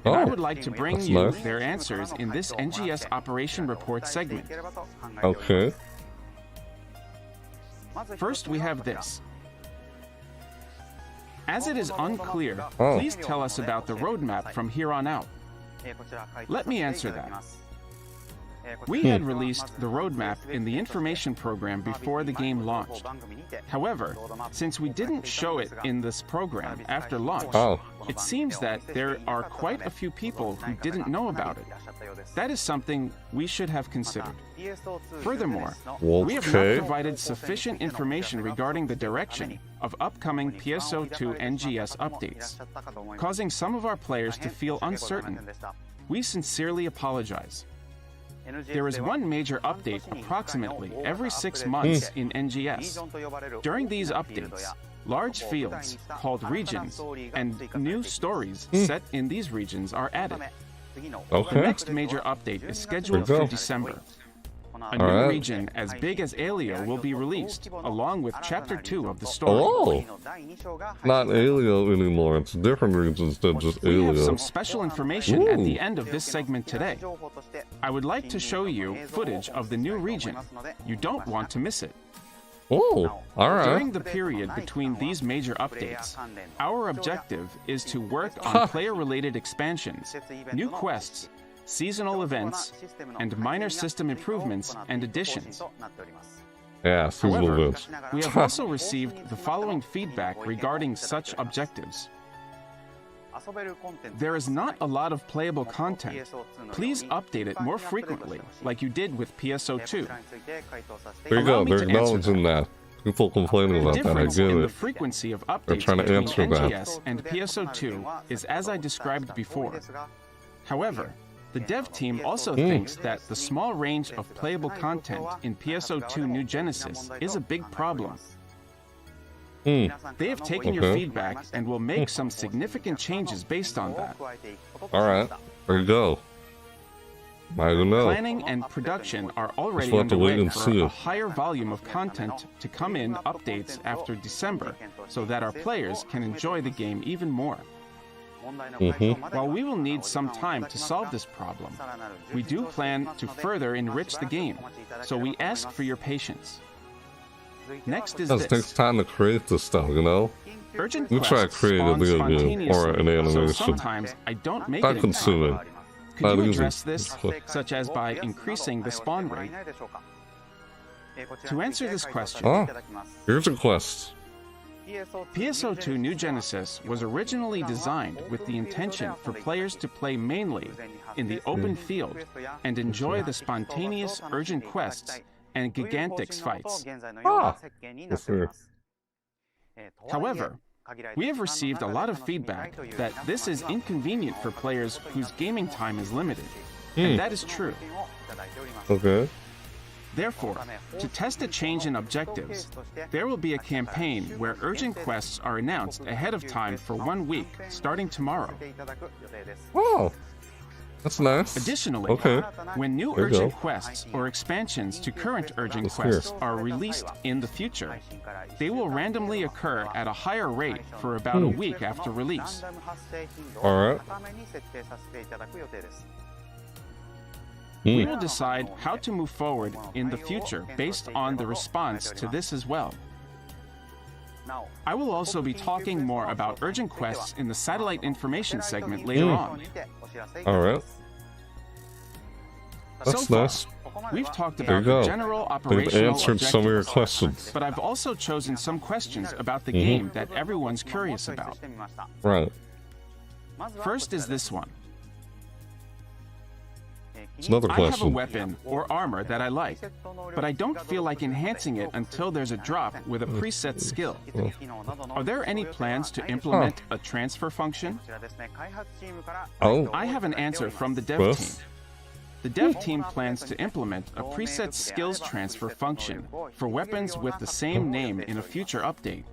Speaker 3: And I
Speaker 1: Oh,
Speaker 3: would like to bring
Speaker 1: that's
Speaker 3: you
Speaker 1: nice.
Speaker 3: their answers in this NGS Operation Report segment.
Speaker 1: Okay.
Speaker 3: First, we have this. As it is unclear,
Speaker 1: Oh.
Speaker 3: please tell us about the roadmap from here on out. Let me answer that. We had released the roadmap in the information program before the game launched. However, since we didn't show it in this program after launch,
Speaker 1: Oh.
Speaker 3: it seems that there are quite a few people who didn't know about it. That is something we should have considered. Furthermore, we have not
Speaker 1: Okay.
Speaker 3: provided sufficient information regarding the direction of upcoming PSO2 NGS updates, causing some of our players to feel uncertain. We sincerely apologize. There is one major update approximately every 6 months in NGS. During these updates, large fields called regions and new stories set in these regions are added. The
Speaker 1: Okay.
Speaker 3: next major update is scheduled
Speaker 1: There you
Speaker 3: for
Speaker 1: go.
Speaker 3: December. A new
Speaker 1: Alright.
Speaker 3: region as big as Alio will be released, along with Chapter 2 of the story.
Speaker 1: Oh! Not Alio anymore. It's different regions than just
Speaker 3: We have
Speaker 1: Alio.
Speaker 3: some special information at the
Speaker 1: Ooh.
Speaker 3: end of this segment today. I would like to show you footage of the new region. You don't want to miss it.
Speaker 1: Oh, alright.
Speaker 3: During the period between these major updates, our objective is to work on player-related expansions, new quests, seasonal events, and minor system improvements and additions.
Speaker 1: Yeah, seasonal
Speaker 3: However,
Speaker 1: events.
Speaker 3: we have also received the following feedback regarding such objectives. There is not a lot of playable content. Please update it more frequently, like you did with PSO2.
Speaker 1: There you
Speaker 3: Allow
Speaker 1: go.
Speaker 3: me
Speaker 1: They're
Speaker 3: to answer
Speaker 1: acknowledging that. People complaining
Speaker 3: The
Speaker 1: about that. I
Speaker 3: difference
Speaker 1: get
Speaker 3: in the
Speaker 1: it.
Speaker 3: frequency of
Speaker 1: They're
Speaker 3: updates
Speaker 1: trying to
Speaker 3: between
Speaker 1: answer that.
Speaker 3: NGS and PSO2 is as I described before. However, the dev team also thinks that the small range of playable content in PSO2 New Genesis is a big problem. They have taken your
Speaker 1: Okay.
Speaker 3: feedback and will make some significant changes based on that.
Speaker 1: Alright. There you go. I don't know.
Speaker 3: Planning and production are already
Speaker 1: we'll have to wait
Speaker 3: underway
Speaker 1: and
Speaker 3: for
Speaker 1: see.
Speaker 3: a higher volume of content to come in updates after December so that our players can enjoy the game even more. While we will need some time to solve this problem, we do plan to further enrich the game, so we ask for your patience. Next is
Speaker 1: It takes
Speaker 3: this.
Speaker 1: time to create this stuff, you know?
Speaker 3: Urgent
Speaker 1: We try to
Speaker 3: quests
Speaker 1: create a
Speaker 3: spawn
Speaker 1: video game or an
Speaker 3: spontaneously, so
Speaker 1: animation.
Speaker 3: sometimes I don't make
Speaker 1: Time
Speaker 3: it in time.
Speaker 1: consuming.
Speaker 3: Could
Speaker 1: Not
Speaker 3: you
Speaker 1: easy.
Speaker 3: address this, such as by increasing the spawn rate? To answer this question,
Speaker 1: Oh, here's a quest.
Speaker 3: PSO2 New Genesis was originally designed with the intention for players to play mainly in the open field and enjoy the spontaneous urgent quests and gigantics fights.
Speaker 1: Ah, yes, sir.
Speaker 3: However, we have received a lot of feedback that this is inconvenient for players whose gaming time is limited, and that is true.
Speaker 1: Okay.
Speaker 3: Therefore, to test a change in objectives, there will be a campaign where urgent quests are announced ahead of time for 1 week, starting tomorrow.
Speaker 1: Oh, that's nice.
Speaker 3: Additionally,
Speaker 1: Okay.
Speaker 3: when new
Speaker 1: There you
Speaker 3: urgent
Speaker 1: go.
Speaker 3: quests or expansions to current urgent
Speaker 1: Yes,
Speaker 3: quests
Speaker 1: yes.
Speaker 3: are released in the future, they will randomly occur at a higher rate for about a week after release.
Speaker 1: Alright.
Speaker 3: We will decide how to move forward in the future based on the response to this as well. I will also be talking more about urgent quests in the satellite information segment later on.
Speaker 1: Alright. That's
Speaker 3: So far,
Speaker 1: nice.
Speaker 3: We've talked
Speaker 1: There you
Speaker 3: about
Speaker 1: go.
Speaker 3: the general
Speaker 1: They've
Speaker 3: operational
Speaker 1: answered some of your
Speaker 3: objectives,
Speaker 1: questions.
Speaker 3: but I've also chosen some questions about the game that everyone's curious about.
Speaker 1: Right.
Speaker 3: First is this one.
Speaker 1: It's another
Speaker 3: I have a
Speaker 1: question.
Speaker 3: weapon or armor that I like, but I don't feel like enhancing it until there's a drop with a preset skill. Are there any plans to implement a transfer function?
Speaker 1: Oh,
Speaker 3: I have an answer from the dev
Speaker 1: Well.
Speaker 3: team. The dev team plans to implement a preset skills transfer function for weapons with the same name in a future update.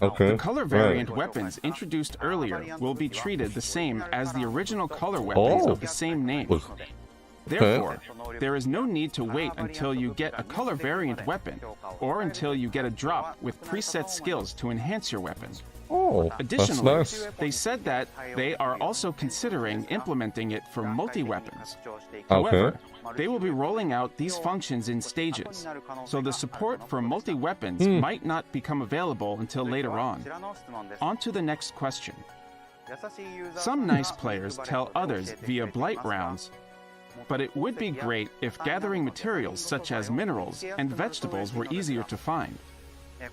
Speaker 1: Okay.
Speaker 3: The color variant weapons introduced earlier will be treated the same as the original color weapons of the same name. Therefore, there is no need to wait until you get a color variant weapon, or until you get a drop with preset skills to enhance your weapon.
Speaker 1: Oh,
Speaker 3: Additionally,
Speaker 1: that's nice.
Speaker 3: they said that they are also considering implementing it for multi-weapons.
Speaker 1: Okay.
Speaker 3: However, they will be rolling out these functions in stages, so the support for multi-weapons might not become available until later on. On to the next question. Some nice players tell others via blight rounds, but it would be great if gathering materials such as minerals and vegetables were easier to find.
Speaker 1: Yeah,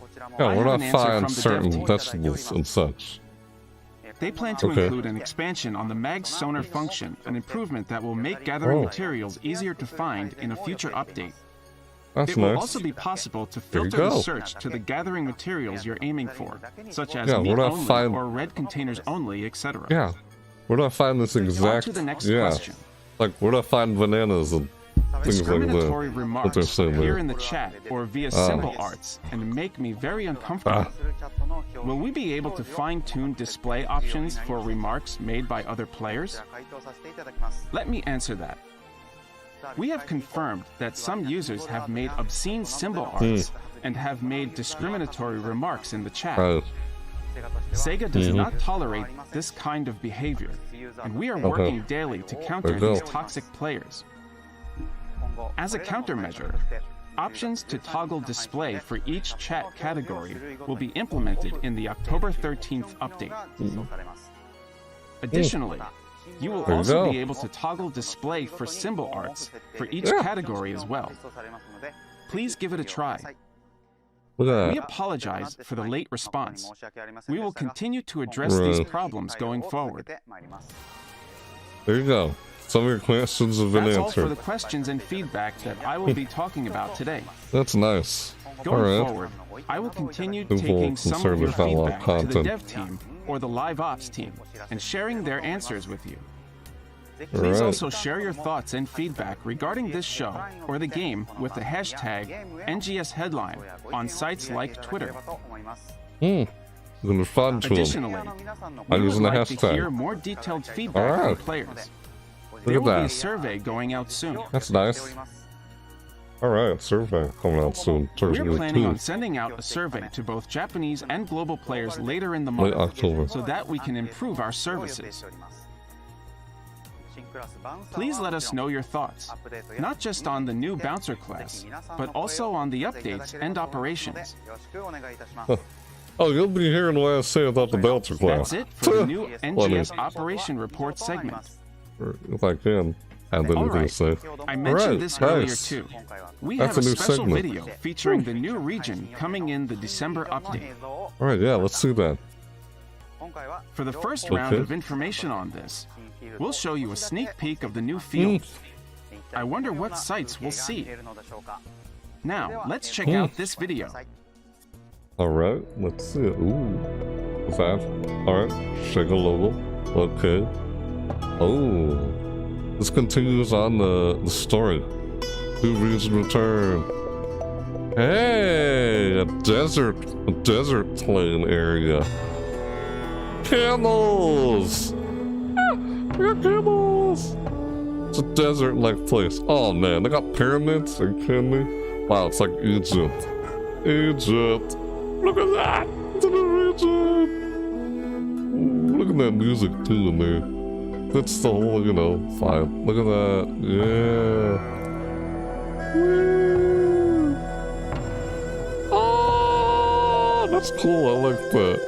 Speaker 1: we're not finding certain vegetables and such.
Speaker 3: They plan to include an expansion on the mag sonar function, an improvement that will make gathering materials easier to find in a future update.
Speaker 1: That's
Speaker 3: It will
Speaker 1: nice.
Speaker 3: also be possible to
Speaker 1: There you
Speaker 3: filter the
Speaker 1: go.
Speaker 3: search to the gathering materials you're aiming for, such as
Speaker 1: Yeah,
Speaker 3: meat
Speaker 1: we're not
Speaker 3: only
Speaker 1: fine-
Speaker 3: or red containers only, etc.
Speaker 1: Yeah, we're not finding this
Speaker 3: On
Speaker 1: exact.
Speaker 3: to the next
Speaker 1: Yeah,
Speaker 3: question.
Speaker 1: like we're not finding bananas and things like
Speaker 3: Discriminatory
Speaker 1: that.
Speaker 3: remarks
Speaker 1: What they're saying
Speaker 3: appear
Speaker 1: there.
Speaker 3: in the chat or via symbol arts and make me very uncomfortable. Will we be able to fine-tune display options for remarks made by other players? Let me answer that. We have confirmed that some users have made obscene symbol arts and have made discriminatory remarks in the chat. Sega does not tolerate this kind of behavior, and we are working daily to counter
Speaker 1: There you
Speaker 3: these
Speaker 1: go.
Speaker 3: toxic players. As a countermeasure, options to toggle display for each chat category will be implemented in the October 13th update. Additionally, you will
Speaker 1: There you
Speaker 3: also
Speaker 1: go.
Speaker 3: be able to toggle display for symbol arts for each
Speaker 1: Yeah.
Speaker 3: category as well. Please give it a try.
Speaker 1: Look at
Speaker 3: We
Speaker 1: that.
Speaker 3: apologize for the late response. We will continue to address these
Speaker 1: Right.
Speaker 3: problems going forward.
Speaker 1: There you go. Some of your questions have been
Speaker 3: That's all for
Speaker 1: answered.
Speaker 3: the questions and feedback that I will be talking about today.
Speaker 1: That's nice.
Speaker 3: Going
Speaker 1: Alright.
Speaker 3: forward, I will continue
Speaker 1: People
Speaker 3: taking some of your
Speaker 1: concerned about a lot of
Speaker 3: feedback to the
Speaker 1: content.
Speaker 3: dev team or the live ops team and sharing their answers with you. Please
Speaker 1: Alright.
Speaker 3: also share your thoughts and feedback regarding this show or the game with the hashtag NGS Headline on sites like Twitter.
Speaker 1: I'm gonna respond to them.
Speaker 3: Additionally,
Speaker 1: I'm
Speaker 3: we would
Speaker 1: using the
Speaker 3: like to
Speaker 1: hashtag.
Speaker 3: hear more detailed feedback
Speaker 1: Alright.
Speaker 3: from players.
Speaker 1: Look
Speaker 3: There
Speaker 1: at
Speaker 3: will be a
Speaker 1: that.
Speaker 3: survey going out soon.
Speaker 1: That's nice. Alright, survey coming out soon.
Speaker 3: We're planning on
Speaker 1: Thursday
Speaker 3: sending out a survey to both Japanese and global players later in the
Speaker 1: late
Speaker 3: month
Speaker 1: October.
Speaker 3: so that we can improve our services. Please let us know your thoughts, not just on the new bouncer class, but also on the updates and operations.
Speaker 1: Oh, you'll be hearing what I say about the Belter class.
Speaker 3: That's it for the new
Speaker 1: Funny.
Speaker 3: NGS Operation Report segment.
Speaker 1: If I can have anything to
Speaker 3: Alright.
Speaker 1: say.
Speaker 3: I mentioned
Speaker 1: Alright,
Speaker 3: this earlier
Speaker 1: nice.
Speaker 3: too. We
Speaker 1: That's
Speaker 3: have
Speaker 1: a
Speaker 3: a
Speaker 1: new
Speaker 3: special
Speaker 1: segment.
Speaker 3: video featuring the new region coming in the December update.
Speaker 1: Alright, yeah, let's see that.
Speaker 3: For the first
Speaker 1: Okay.
Speaker 3: round of information on this, we'll show you a sneak peek of the new field. I wonder what sites we'll see. Now, let's check out this video.
Speaker 1: Alright, let's see it. Ooh. What's that? Alright, Sega logo. Okay. Oh. This continues on the story. New region return. Hey, a desert plain area. Camels! Ah, we got camels! It's a desert-like place. Oh man, they got pyramids. Are you kidding me? Wow, it's like Egypt. Egypt. Look at that! It's in the region! Ooh, look at that music too in there. That's the whole, you know, vibe. Look at that. Yeah. Woo. Oh, that's cool. I like that.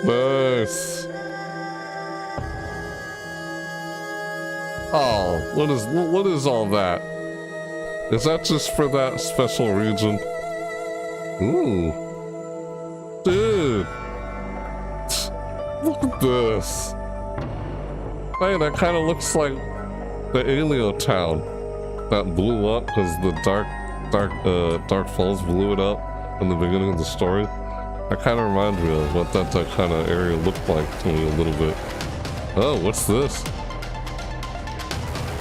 Speaker 1: Nice. Oh, what is all that? Is that just for that special region? Ooh. Dude. Look at this. Hey, that kind of looks like the Alien town that blew up because the Dark Falls blew it up in the beginning of the story. That kind of reminds me of what that kind of area looked like to me a little bit. Oh, what's this?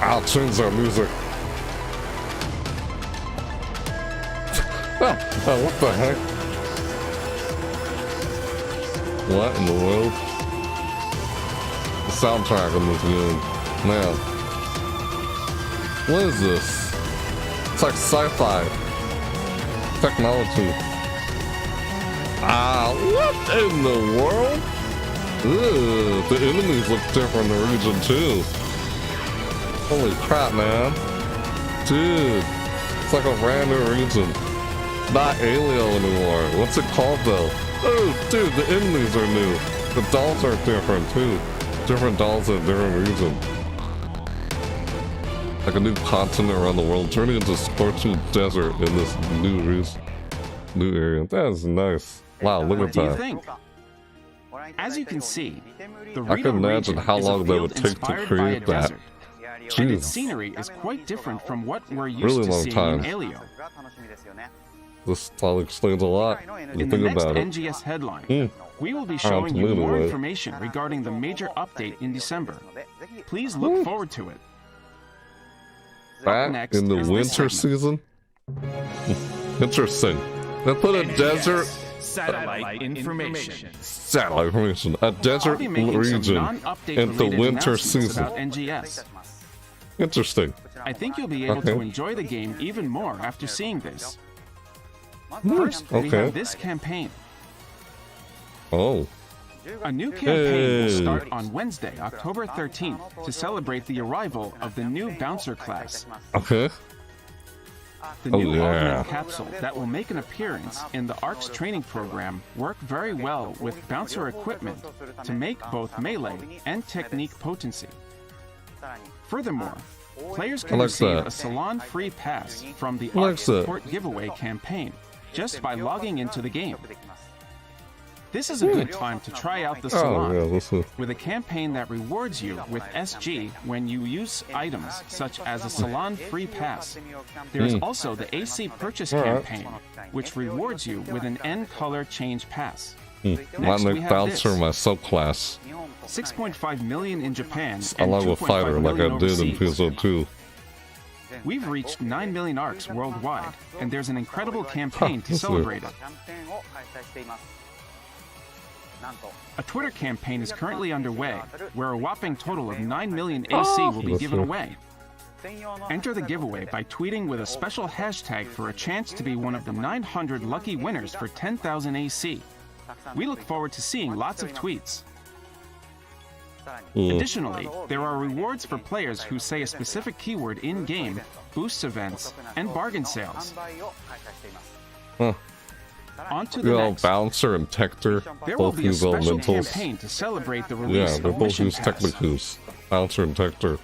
Speaker 1: I'll change our music. Oh, what the heck? What in the world? The soundtrack on this game. Man. What is this? It's like sci-fi. Technology. Ah, what in the world? Ugh, the enemies look different in the region too. Holy crap, man. Dude. It's like a brand new region. Not Alio anymore. What's it called though? Oh, dude, the enemies are new. The dolls are different too. Different dolls in different regions. Like a new continent around the world, turning into a scorching desert in this new region, new area. That is nice. Wow, look at that.
Speaker 3: What do you think? As you can see, the
Speaker 1: I can imagine how long that would take to create that.
Speaker 3: And its scenery is quite different from what we're used
Speaker 1: Really
Speaker 3: to
Speaker 1: long
Speaker 3: seeing
Speaker 1: time.
Speaker 3: in Alio.
Speaker 1: This probably explains a lot. You
Speaker 3: In the
Speaker 1: think
Speaker 3: next
Speaker 1: about it.
Speaker 3: NGS Headline, we will be showing you more information regarding the major update in December. Please look forward to it.
Speaker 1: Back
Speaker 3: Next
Speaker 1: in the
Speaker 3: is this
Speaker 1: winter
Speaker 3: segment.
Speaker 1: season? Interesting. They put a desert...
Speaker 4: Satellite information.
Speaker 1: Satellite information. A
Speaker 3: I'll
Speaker 1: desert
Speaker 3: be making some
Speaker 1: region
Speaker 3: non-update
Speaker 1: in the
Speaker 3: related
Speaker 1: winter
Speaker 3: announcements
Speaker 1: season.
Speaker 3: about NGS.
Speaker 1: Interesting.
Speaker 3: I think you'll be able
Speaker 1: Okay.
Speaker 3: to enjoy the game even more after seeing this. First, we
Speaker 1: Okay.
Speaker 3: have this campaign.
Speaker 1: Oh.
Speaker 3: A new campaign will
Speaker 1: Hey.
Speaker 3: start on Wednesday, October 13th, to celebrate the arrival of the new Bouncer class.
Speaker 1: Okay.
Speaker 3: The
Speaker 1: Oh,
Speaker 3: new
Speaker 1: yeah.
Speaker 3: augment capsule that will make an appearance in the ARC's training program work very well with Bouncer equipment to make both melee and technique potency. Furthermore, players can
Speaker 1: like
Speaker 3: receive
Speaker 1: that.
Speaker 3: a salon free pass from the
Speaker 1: I like
Speaker 3: ARC
Speaker 1: that.
Speaker 3: support giveaway campaign just by logging into the game. This is a good time to try out the
Speaker 1: Oh,
Speaker 3: salon
Speaker 1: yeah, this is...
Speaker 3: with a campaign that rewards you with SG when you use items such as a salon free pass. There is also the AC purchase
Speaker 1: Alright.
Speaker 3: campaign, which rewards you with an N color change pass.
Speaker 1: Might
Speaker 3: Next, we
Speaker 1: make
Speaker 3: have
Speaker 1: Bouncer
Speaker 3: this.
Speaker 1: my subclass,
Speaker 3: 6.5 million in Japan and
Speaker 1: along with
Speaker 3: 2.5
Speaker 1: Fighter, like I
Speaker 3: million
Speaker 1: did in
Speaker 3: overseas.
Speaker 1: PSO2.
Speaker 3: We've reached 9 million ARCs worldwide, and there's an incredible campaign to
Speaker 1: This is-
Speaker 3: celebrate it. A Twitter campaign is currently underway, where a whopping total of 9 million AC will be
Speaker 1: That's
Speaker 3: given
Speaker 1: right.
Speaker 3: away. Enter the giveaway by tweeting with a special hashtag for a chance to be one of the 900 lucky winners for 10,000 AC. We look forward to seeing lots of tweets. Additionally, there are rewards for players who say a specific keyword in-game, boosts events, and bargain sales.
Speaker 1: Huh.
Speaker 3: On to the
Speaker 1: You know,
Speaker 3: next.
Speaker 1: Bouncer and Tector
Speaker 3: There will
Speaker 1: both
Speaker 3: be a
Speaker 1: use
Speaker 3: special
Speaker 1: elementals.
Speaker 3: campaign to celebrate the
Speaker 1: Yeah,
Speaker 3: release
Speaker 1: they
Speaker 3: of
Speaker 1: both
Speaker 3: Mission
Speaker 1: use
Speaker 3: Pass.
Speaker 1: Technicus. Bouncer and Tector.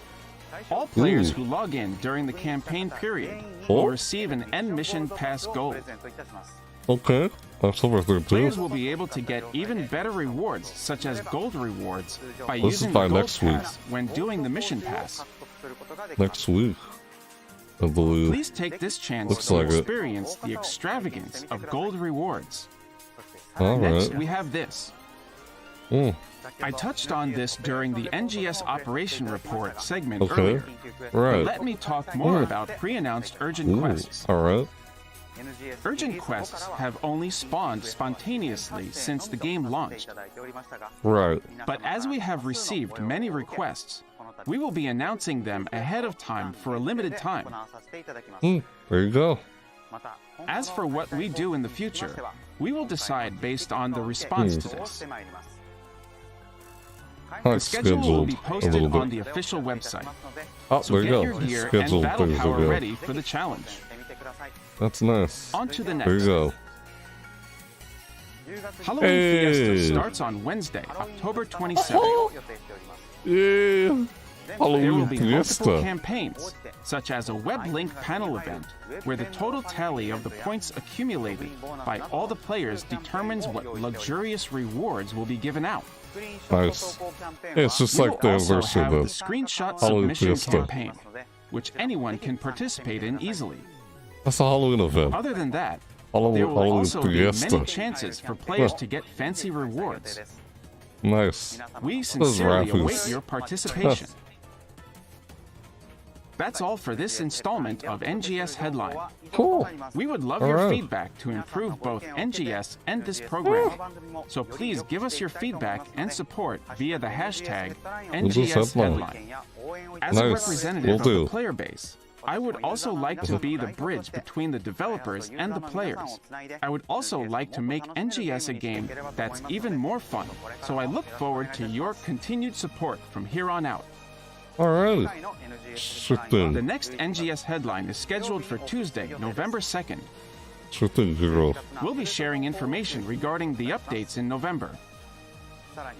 Speaker 3: All players
Speaker 1: Ooh.
Speaker 3: who log in during the campaign period
Speaker 1: Oh.
Speaker 3: will receive an N Mission Pass Gold.
Speaker 1: Okay, that's over there
Speaker 3: Players
Speaker 1: too.
Speaker 3: will be able to get even better rewards, such as gold rewards, by
Speaker 1: This is
Speaker 3: using
Speaker 1: by
Speaker 3: the Gold
Speaker 1: next week.
Speaker 3: Pass when doing the Mission Pass.
Speaker 1: Next week, I believe.
Speaker 3: Please take this chance
Speaker 1: Looks
Speaker 3: to
Speaker 1: like it.
Speaker 3: experience the extravagance of gold rewards.
Speaker 1: All
Speaker 3: Next,
Speaker 1: right.
Speaker 3: we have this.
Speaker 1: Mm,
Speaker 3: I touched on this during the NGS Operation Report segment
Speaker 1: okay.
Speaker 3: earlier. But
Speaker 1: Right.
Speaker 3: let me talk more
Speaker 1: Mm.
Speaker 3: about pre-announced urgent
Speaker 1: Ooh.
Speaker 3: quests.
Speaker 1: All right.
Speaker 3: Urgent quests have only spawned spontaneously since the game launched.
Speaker 1: Right.
Speaker 3: But as we have received many requests, we will be announcing them ahead of time for a limited time.
Speaker 1: There you go.
Speaker 3: As for what we do in the future, we will decide based on the response to this.
Speaker 1: I
Speaker 3: The schedule will be
Speaker 1: scheduled a
Speaker 3: posted
Speaker 1: little
Speaker 3: on
Speaker 1: bit.
Speaker 3: the official website.
Speaker 1: Oh,
Speaker 3: So
Speaker 1: there you
Speaker 3: get
Speaker 1: go.
Speaker 3: your gear and
Speaker 1: Scheduled
Speaker 3: battle
Speaker 1: things
Speaker 3: power
Speaker 1: again.
Speaker 3: ready for the challenge.
Speaker 1: That's nice.
Speaker 3: On to the
Speaker 1: There you
Speaker 3: next.
Speaker 1: go.
Speaker 3: Halloween
Speaker 1: Hey.
Speaker 3: Fiesta starts on Wednesday, October 27th.
Speaker 1: Yeah.
Speaker 3: There will
Speaker 1: Halloween
Speaker 3: be multiple
Speaker 1: Fiesta.
Speaker 3: campaigns, such as a web link panel event, where the total tally of the points accumulated by all the players determines what luxurious rewards will be given out.
Speaker 1: Nice. Yeah, it's just
Speaker 3: We
Speaker 1: like
Speaker 3: will
Speaker 1: the
Speaker 3: also
Speaker 1: anniversary
Speaker 3: have the
Speaker 1: event.
Speaker 3: screenshot
Speaker 1: Halloween
Speaker 3: submission
Speaker 1: Fiesta.
Speaker 3: campaign, which anyone can participate in easily.
Speaker 1: That's a Halloween event.
Speaker 3: Other than that,
Speaker 1: Halloween,
Speaker 3: there will
Speaker 1: Halloween
Speaker 3: also be
Speaker 1: Fiesta.
Speaker 3: many chances for players
Speaker 1: Huh.
Speaker 3: to get fancy rewards.
Speaker 1: Nice.
Speaker 3: We sincerely
Speaker 1: Raffles.
Speaker 3: await your participation. That's all for this installment of NGS Headline.
Speaker 1: Cool.
Speaker 3: We would love
Speaker 1: All
Speaker 3: your
Speaker 1: right.
Speaker 3: feedback to improve both NGS and this program. So please give us your feedback and support via the hashtag NGS Headline. As a
Speaker 1: Nice.
Speaker 3: representative
Speaker 1: Will
Speaker 3: of
Speaker 1: do.
Speaker 3: the player base, I would also like to be the bridge between the developers and the players. I would also like to make NGS a game that's even more fun, so I look forward to your continued support from here on out.
Speaker 1: Alright. Sure
Speaker 3: The
Speaker 1: thing.
Speaker 3: next NGS Headline is scheduled for Tuesday, November 2nd.
Speaker 1: Sure thing, Hero.
Speaker 3: We'll be sharing information regarding the updates in November.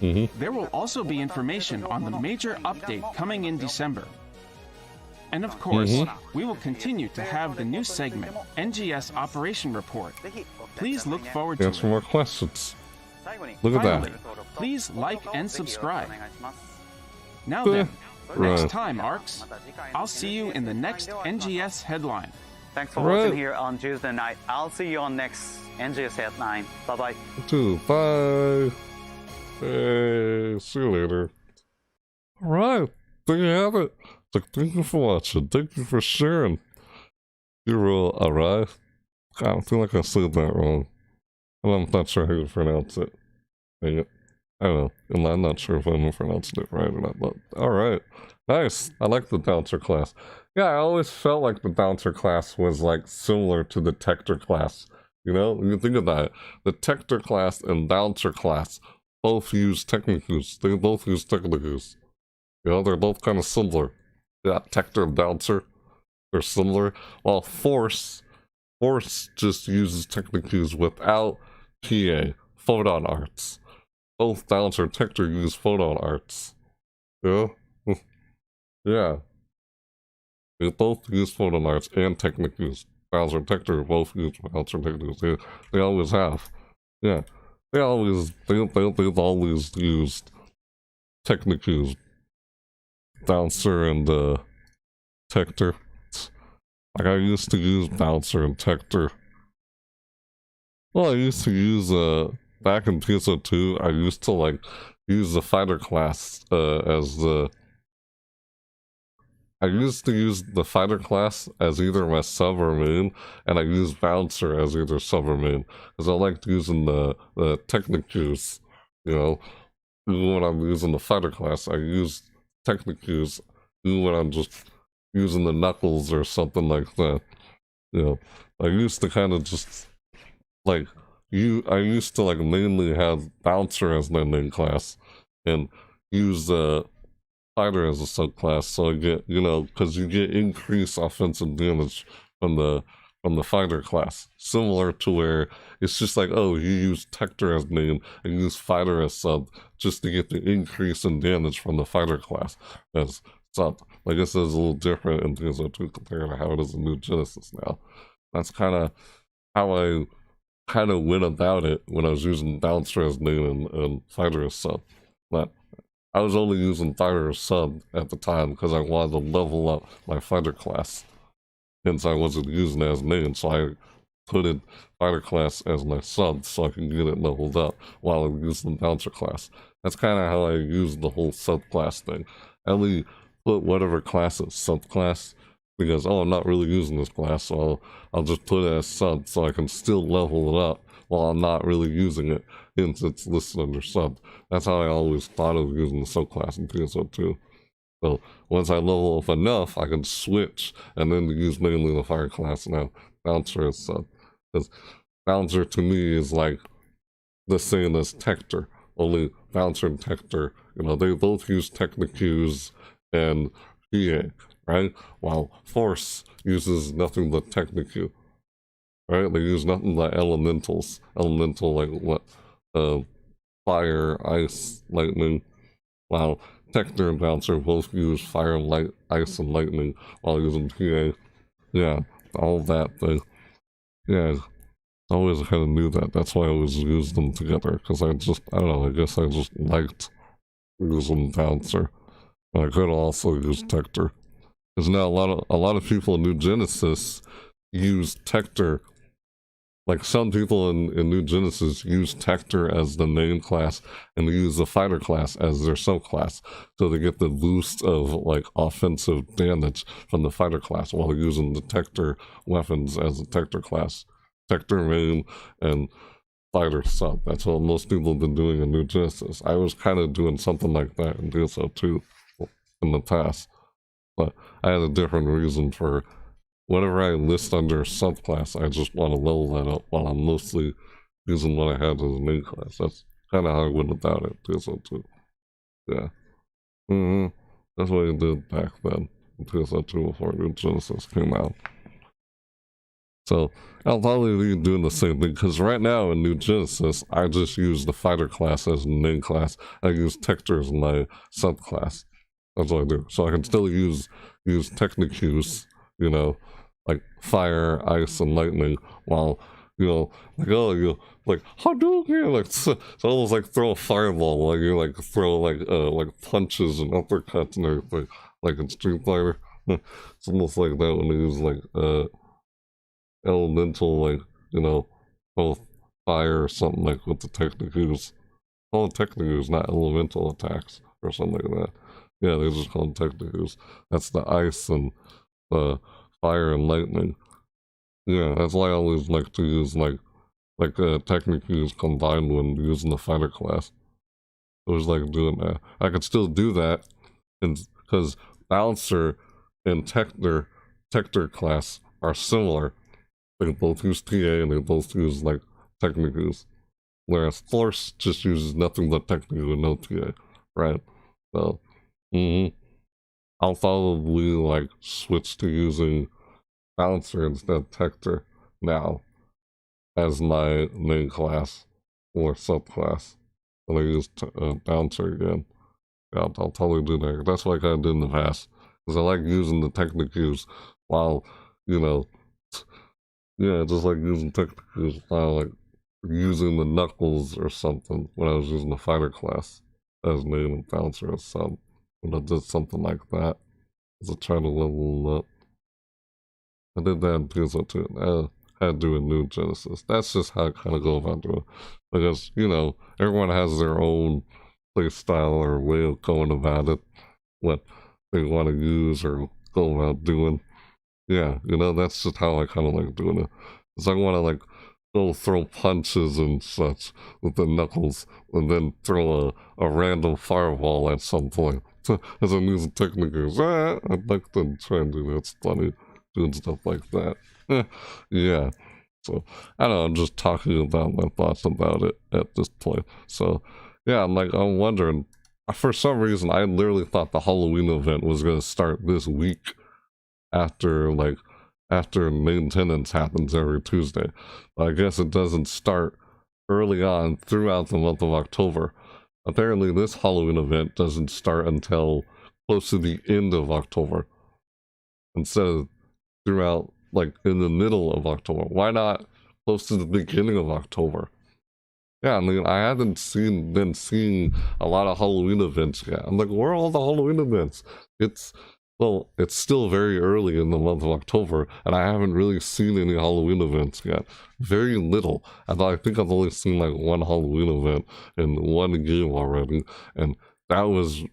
Speaker 3: There will also be information on the major update coming in December. And of course, we will continue to have the new segment, NGS Operation Report. Please look forward to
Speaker 1: Answer
Speaker 3: it.
Speaker 1: more questions. Look at
Speaker 3: Finally,
Speaker 1: that.
Speaker 3: please like and subscribe. Now then, next
Speaker 1: Right.
Speaker 3: time, ARCs, I'll see you in the next NGS Headline.
Speaker 2: Thanks for
Speaker 1: Right.
Speaker 2: watching here on Tuesday night. I'll see you on next NGS Headline. Bye bye.
Speaker 1: Bye. Hey, see you later. Alright, there you have it. So thank you for watching. Thank you for sharing. Hero arrived. God, I feel like I said that wrong. And I'm not sure how you pronounce it. Dang it. I don't know. And I'm not sure if I'm pronouncing it right or not. But alright. Nice. I like the Bouncer class. Yeah, I always felt like the Bouncer class was like similar to the Tector class. You know, when you think about it, the Tector class and Bouncer class both use Technicus. They both use Technicus. You know, they're both kind of similar. Yeah, Tector and Bouncer, they're similar. While Force just uses Technicus without PA, photon arts. Both Bouncer and Tector use photon arts. Yeah? Yeah. They both use photon arts and Technicus. Bouncer and Tector both use Bouncer and Technicus. They always have. Yeah. They've always used Technicus. Bouncer and Tector. Like I used to use Bouncer and Tector. Well, I used to use back in PSO2, I used to like use the fighter class as the I used to use the fighter class as either my sub or main, and I used Bouncer as either sub or main. Because I liked using the Technicus, you know. Even when I'm using the fighter class, I use Technicus, even when I'm just using the Knuckles or something like that. You know, I used to kind of just, like, I used to, like, mainly have Bouncer as my main class, and use Fighter as a subclass, so I get, you know, because you get increased offensive damage from the fighter class, similar to where it's just like, oh, you use Tector as main and use fighter as sub just to get the increase in damage from the fighter class as sub. Like this is a little different in PSO2 compared to how it is in New Genesis now. That's kind of how I kind of went about it when I was using Bouncer as main and fighter as sub. But I was only using fighter as sub at the time because I wanted to level up my fighter class. Hence, I wasn't using it as main, so I put in fighter class as my sub so I can get it leveled up while I'm using the Bouncer class. That's kind of how I use the whole subclass thing. I only put whatever class as subclass because, oh, I'm not really using this class, so I'll just put it as sub so I can still level it up while I'm not really using it, since it's listed under sub. That's how I always thought of using the subclass in PSO2. So once I level up enough, I can switch and then use mainly the fire class now. Bouncer as sub. Because Bouncer to me is like the same as Tector. Only Bouncer and Tector, you know, they both use Technicus and PA, right? While Force uses nothing but Technicu. Right? They use nothing but elementals. Elemental, like what? Fire, ice, lightning. While Tector and Bouncer both use fire, light, ice, and lightning while using PA. Yeah, all that thing. Yeah, I always kind of knew that. That's why I always used them together. Because I don't know, I guess I just liked using Bouncer. And I could also use Tector. Because now a lot of people in New Genesis use Tector like some people in New Genesis use Tector as the main class and they use the fighter class as their subclass. So they get the boost of like offensive damage from the fighter class while they're using the Tector weapons as a Tector class. Tector main and fighter sub. That's what most people have been doing in New Genesis. I was kind of doing something like that in DSO 2 in the past. But I had a different reason for whatever I list under a subclass, I just want to level that up while I'm mostly using what I had as a main class. That's kind of how I went about it, TSO2. Yeah. That's what I did back then, in TSO2 before New Genesis came out. So, I'll probably be doing the same thing, because right now in New Genesis, I just use the fighter class as the main class. I use Tector as my subclass. That's what I do. So I can still use Techniques, you know, like fire, ice, and lightning, while, you know, like, oh, you like, Hadouken, like, it's almost like throw a fireball, like, you like throw, like punches and uppercuts and everything, like in Street Fighter. It's almost like that when they use, like, elemental, like, you know, both fire or something, like, with the Techniques. All Techniques, not elemental attacks, or something like that. Yeah, they just call them Techniques. That's the ice and the fire and lightning. Yeah, that's why I always like to use like Techniques combined when using the fighter class. I was like doing that. I could still do that, and because Bouncer and Tector class are similar. They both use TA and they both use like Techniques. Whereas Force just uses nothing but Techniques and no TA, right? So, I'll probably like switch to using Bouncer instead of Tector now as my main class or subclass. And I use Bouncer again. Yeah, I'll totally do that. That's what I kind of did in the past. Because I like using the Techniques while, you know, yeah, just like using Techniques while like using the Knuckles or something when I was using the fighter class as main and Bouncer as sub. When I did something like that, as I try to level up. I did that in PSO too. I had to do a New Genesis. That's just how I kind of go about doing it. Because, you know, everyone has their own play style or way of going about it, what they want to use or go about doing. Yeah, you know, that's just how I kind of like doing it. Because I want to, like, go throw punches and such with the Knuckles and then throw a random fireball at some point. As I'm using Techniques, I'd like to try and do that. It's funny doing stuff like that. Yeah. So, I don't know, I'm just talking about my thoughts about it at this point. So, yeah, I'm wondering, for some reason, I literally thought the Halloween event was going to start this week after maintenance happens every Tuesday. But I guess it doesn't start early on throughout the month of October. Apparently, this Halloween event doesn't start until close to the end of October. Instead of throughout, like, in the middle of October. Why not close to the beginning of October? Yeah, I mean, I haven't been seeing a lot of Halloween events yet. I'm like, where are all the Halloween events? It's still very early in the month of October, and I haven't really seen any Halloween events yet. Very little. And I think I've only seen like one Halloween event in one game already, and that was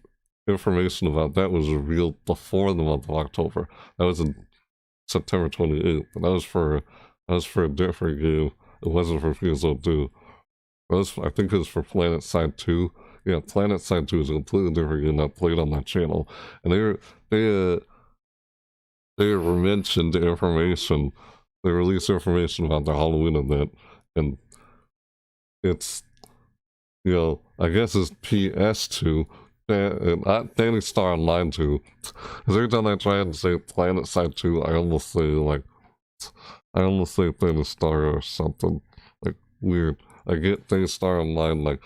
Speaker 1: information about that was revealed before the month of October. That was in September 28th, and that was for a different game. It wasn't for PSO2. I think it was for Planet Side 2. Yeah, Planet Side 2 is a completely different game that played on that channel. And they mentioned information. They released information about the Halloween event, and it's, you know, I guess it's PS2, not Phantasy Star Online 2. Because every time I try and say Planet Side 2, I almost say Phantasy Star or something like weird. I get Phantasy Star Online like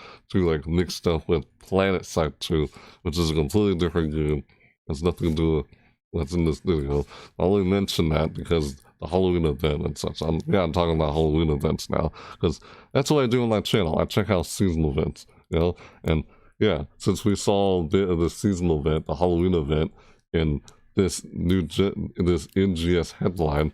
Speaker 1: mixed up with Planet Side 2, which is a completely different game. Has nothing to do with what's in this video. I only mention that because the Halloween event and such. I'm talking about Halloween events now, because that's what I do on my channel. I check out seasonal events, you know? And yeah, since we saw a bit of the seasonal event, the Halloween event, in this NGS headline,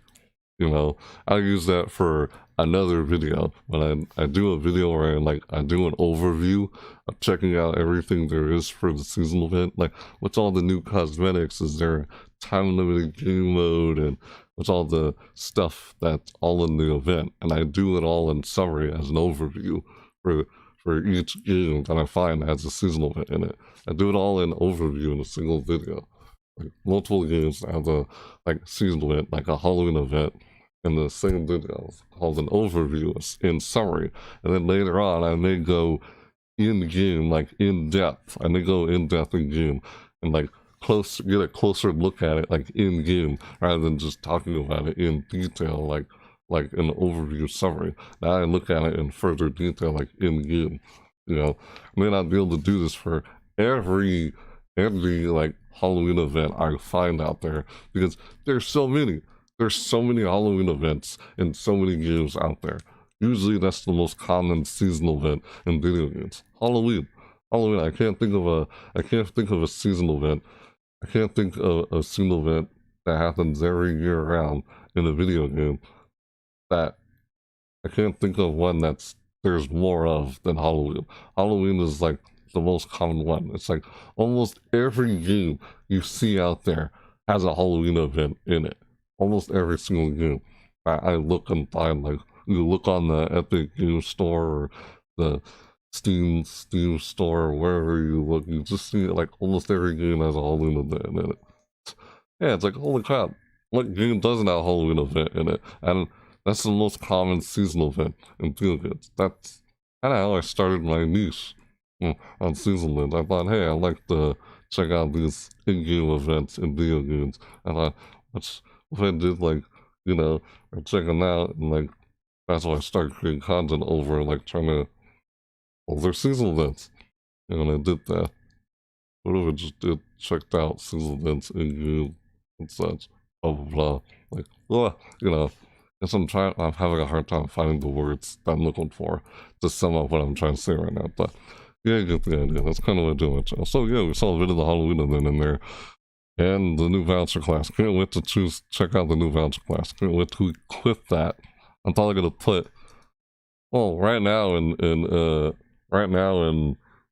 Speaker 1: You know, I use that for another video. When I do a video where I do an overview of checking out everything there is for the seasonal event, like what's all the new cosmetics, is there time limited game mode, and what's all the stuff that's all in the event, and I do it all in summary as an overview for each game that I find has a seasonal event in it. I do it all in overview in a single video. Like multiple games have a seasonal event, like a Halloween event, in the same video called an overview in summary, and then later on I may go in game, like in depth. I may go in depth in game and get a closer look at it, like in game, rather than just talking about it in detail, like an overview summary. Now I look at it in further detail, like in game. You know, I may not be able to do this for every like Halloween event I find out there, because there's so many. There's so many Halloween events and so many games out there. Usually that's the most common seasonal event in video games. Halloween. I can't think of a seasonal event. I can't think of a seasonal event that happens every year round in a video game that I can't think of one there's more of than Halloween. Halloween is like the most common one. It's like almost every game you see out there has a Halloween event in it. Almost every single game. I look and find, like, you look on the Epic Game Store or the Steam Store, or wherever you look, you just see it, like almost every game has a Halloween event in it. Yeah, it's like, holy crap, what game doesn't have a Halloween event in it? And that's the most common seasonal event in video games. That's kind of how I started my niche on seasonal events. I thought, hey, I like to check out these in-game events in video games. I thought, if I did, like, you know, or check them out, and like that's why I started creating content over, like, trying to their seasonal events. And I did that. What if I just checked out seasonal events in game and such, blah blah blah. Like, well, you know, guess I'm having a hard time finding the words that I'm looking for to sum up what I'm trying to say right now. But yeah, you get the idea. That's kind of what I do. So yeah, we saw a bit of the Halloween event in there. And the new voucher class. Can't wait to check out the new voucher class. Can't wait to equip that. I'm probably gonna put, well, right now in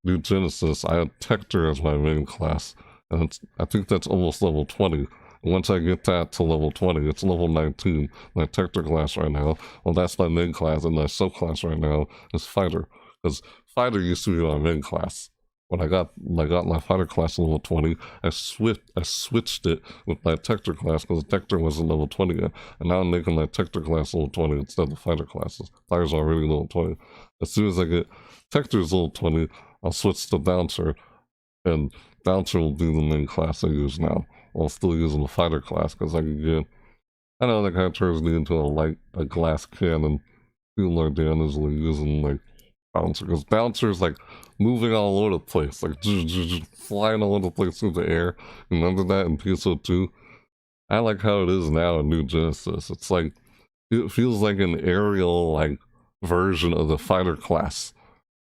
Speaker 1: New Genesis, I have Tector as my main class, and I think that's almost level 20. Once I get that to level 20, it's level 19. My Tector class right now, well, that's my main class, and my subclass right now is Fighter, because Fighter used to be my main class. When I got my fighter class level 20, I switched it with my Tector class, because Tector wasn't level 20 yet, and now I'm making my Tector class level 20 instead of the fighter classes. Fighter's already level 20. As soon as I get Tector's level 20, I'll switch to Bouncer, and Bouncer will be the main class I use now, while still using the fighter class, because I can get, I know that kind of turns me into a glass cannon. People are dangerously using, like, Bouncer, because Bouncer's like moving all over the place, like flying all over the place through the air. Remember that in PSO2? I like how it is now in New Genesis. It's like, it feels like an aerial, like, version of the fighter class.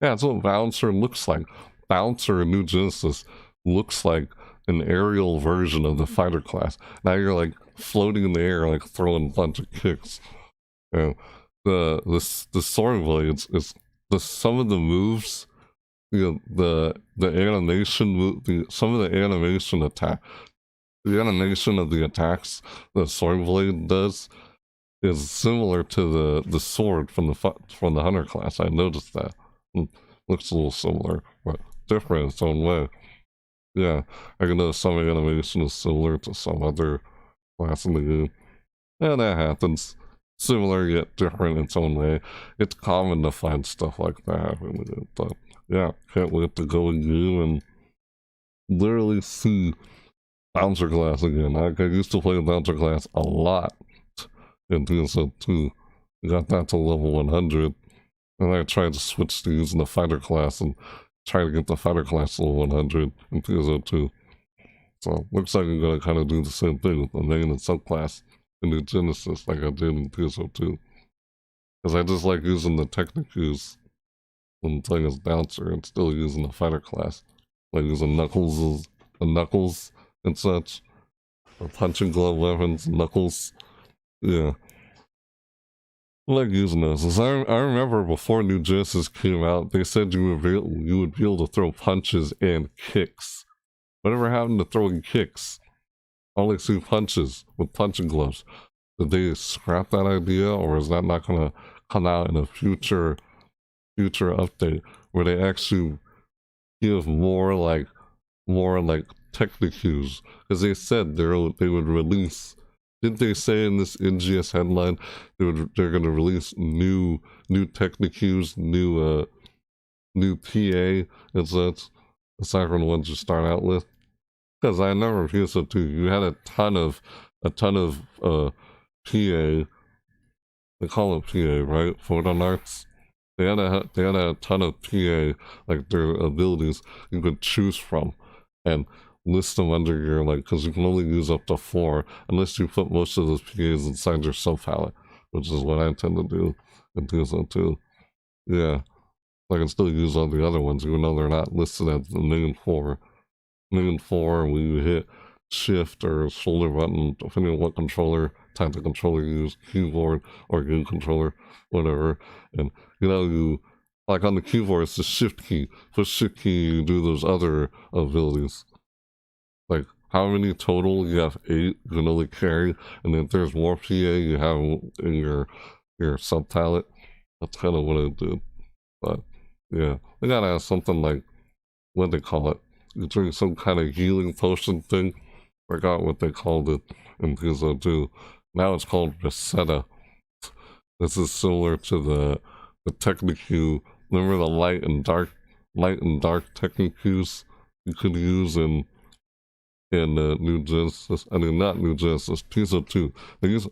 Speaker 1: Yeah, that's what Bouncer looks like. Bouncer in New Genesis looks like an aerial version of the fighter class. Now you're like floating in the air, like throwing a bunch of kicks. And the sword blades is some of the moves, you know, the animation move, some of the animation attack, the animation of the attacks the sword blade does is similar to the sword from the hunter class. I noticed that. Looks a little similar, but different in its own way. Yeah, I can notice some animation is similar to some other class in the game. Yeah, that happens. Similar yet different in its own way. It's common to find stuff like that happening. But yeah, can't wait to go in game and literally see Bouncer class again. I used to play Bouncer class a lot in PSO2. Got that to level 100. And I tried to switch to using the fighter class and try to get the fighter class to level 100 in PSO2. So looks like I'm gonna kind of do the same thing with the main and subclass in New Genesis, like I did in PSO2. Because I just like using the technicals when playing as Bouncer and still using the fighter class. Like using Knuckles and such. Or punching glove weapons, Knuckles. Yeah. like using those. I remember before New Genesis came out, they said you would be able to throw punches and kicks. Whatever happened to throwing kicks? I only see punches with punching gloves. Did they scrap that idea, or is that not gonna come out in a future update where they actually give more like techniques? Because they said they would release. Didn't they say in this NGS headline they're gonna release new techniques, new PA and such, aside from the ones you start out with? Because I remember PSO2, you had a ton of PA. They call it PA, right? Photon arts. They had a ton of PA, like their abilities you could choose from, and list them under your, like, because you can only use up to 4 unless you put most of those PAs inside your sub palette, which is what I tend to do in PSO2. Yeah, I can still use all the other ones even though they're not listed as the main 4. Main 4, when you hit shift or shoulder button, depending on what controller, type of controller you use, keyboard or game controller, whatever. And you like on the keyboard, it's the shift key. Push shift key, you do those other abilities. Like how many total? You have 8, you can only carry, and then if there's more PA you have in your sub palette. That's kind of what I did. But yeah, they gotta have something like, what they call it? You drink some kind of healing potion thing. Forgot what they called it in PSO2. Now it's called Reseta. This is similar to the technique. Remember the light and dark techniques you could use in New Genesis. I mean, not New Genesis, PSO2.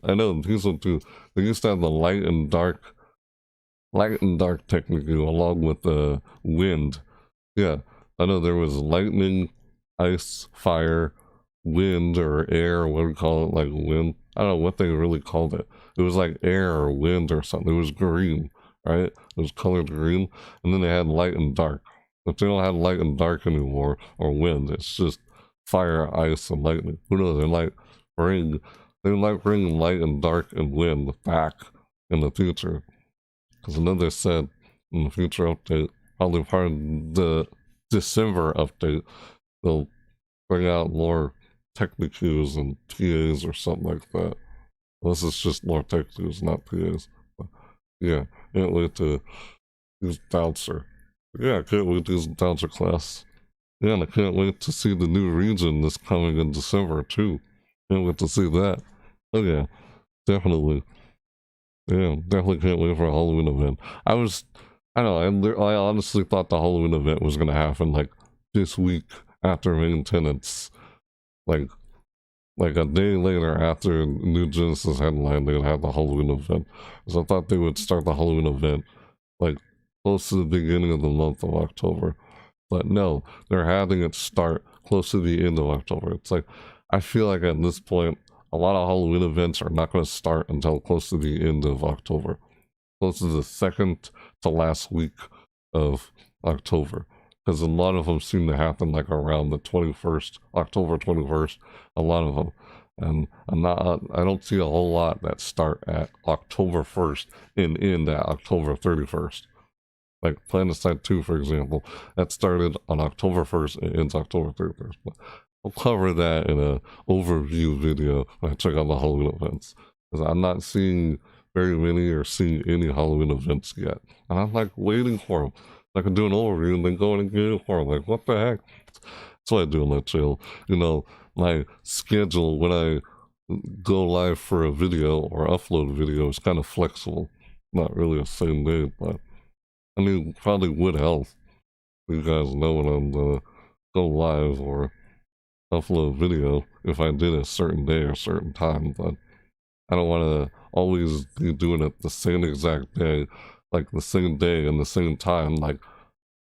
Speaker 1: I know in PSO2 they used to have the light and dark technique along with the wind. Yeah. I know there was lightning, ice, fire, wind, or air, what do you call it, like wind? I don't know what they really called it. It was like air or wind or something. It was green, right? It was colored green. And then they had light and dark. But they don't have light and dark anymore, or wind. It's just fire, ice, and lightning. Who knows? They like bringing light and dark and wind back in the future. Because another said in the future update, probably part of the December update, they'll bring out more techniques and PAs or something like that. Unless it's just more techniques, not PAs. But yeah, can't wait to use Bouncer. Yeah, can't wait to use Bouncer class. Yeah, and I can't wait to see the new region that's coming in December too. Can't wait to see that. Oh yeah, definitely. Yeah, definitely can't wait for a Halloween event. I don't know, I honestly thought the Halloween event was gonna happen like this week after maintenance. Like a day later after New Genesis Headline, they would have the Halloween event. So I thought they would start the Halloween event like close to the beginning of the month of October. But no, they're having it start close to the end of October. It's like, I feel like at this point, a lot of Halloween events are not going to start until close to the end of October. Close to the second to last week of October. Because a lot of them seem to happen like around the 21st, October 21st, a lot of them. And I don't see a whole lot that start at October 1st and end at October 31st. Like Phantasy 2, for example, that started on October 1st and ends October 31st. But I'll cover that in an overview video when I check out the Halloween events. Because I'm not seeing very many or seeing any Halloween events yet. And I'm like waiting for them. I can do an overview and then go in and get it for them. Like, what the heck? That's what I do on that channel. You know, my schedule when I go live for a video or upload a video is kind of flexible. Not really the same day, but I mean, probably would help. You guys know when I'm gonna go live or upload a video if I did a certain day or certain time, but I don't want to always be doing it the same exact day, like the same day and the same time, like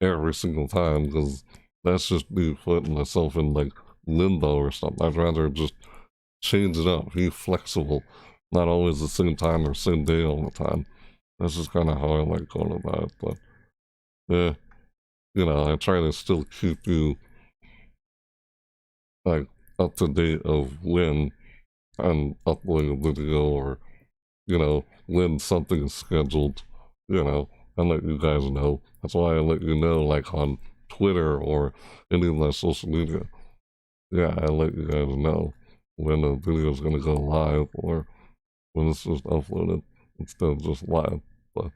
Speaker 1: every single time, because that's just me putting myself in like limbo or something. I'd rather just change it up, be flexible, not always the same time or same day all the time. That's just kind of how I like going about it, but yeah, you know, I try to still keep you like up to date of when I'm uploading a video or you know, when something is scheduled, you know, and let you guys know. That's why I let you know, like on Twitter or any of my social media. Yeah, I let you guys know when a video is going to go live or when it's just uploaded instead of just live. But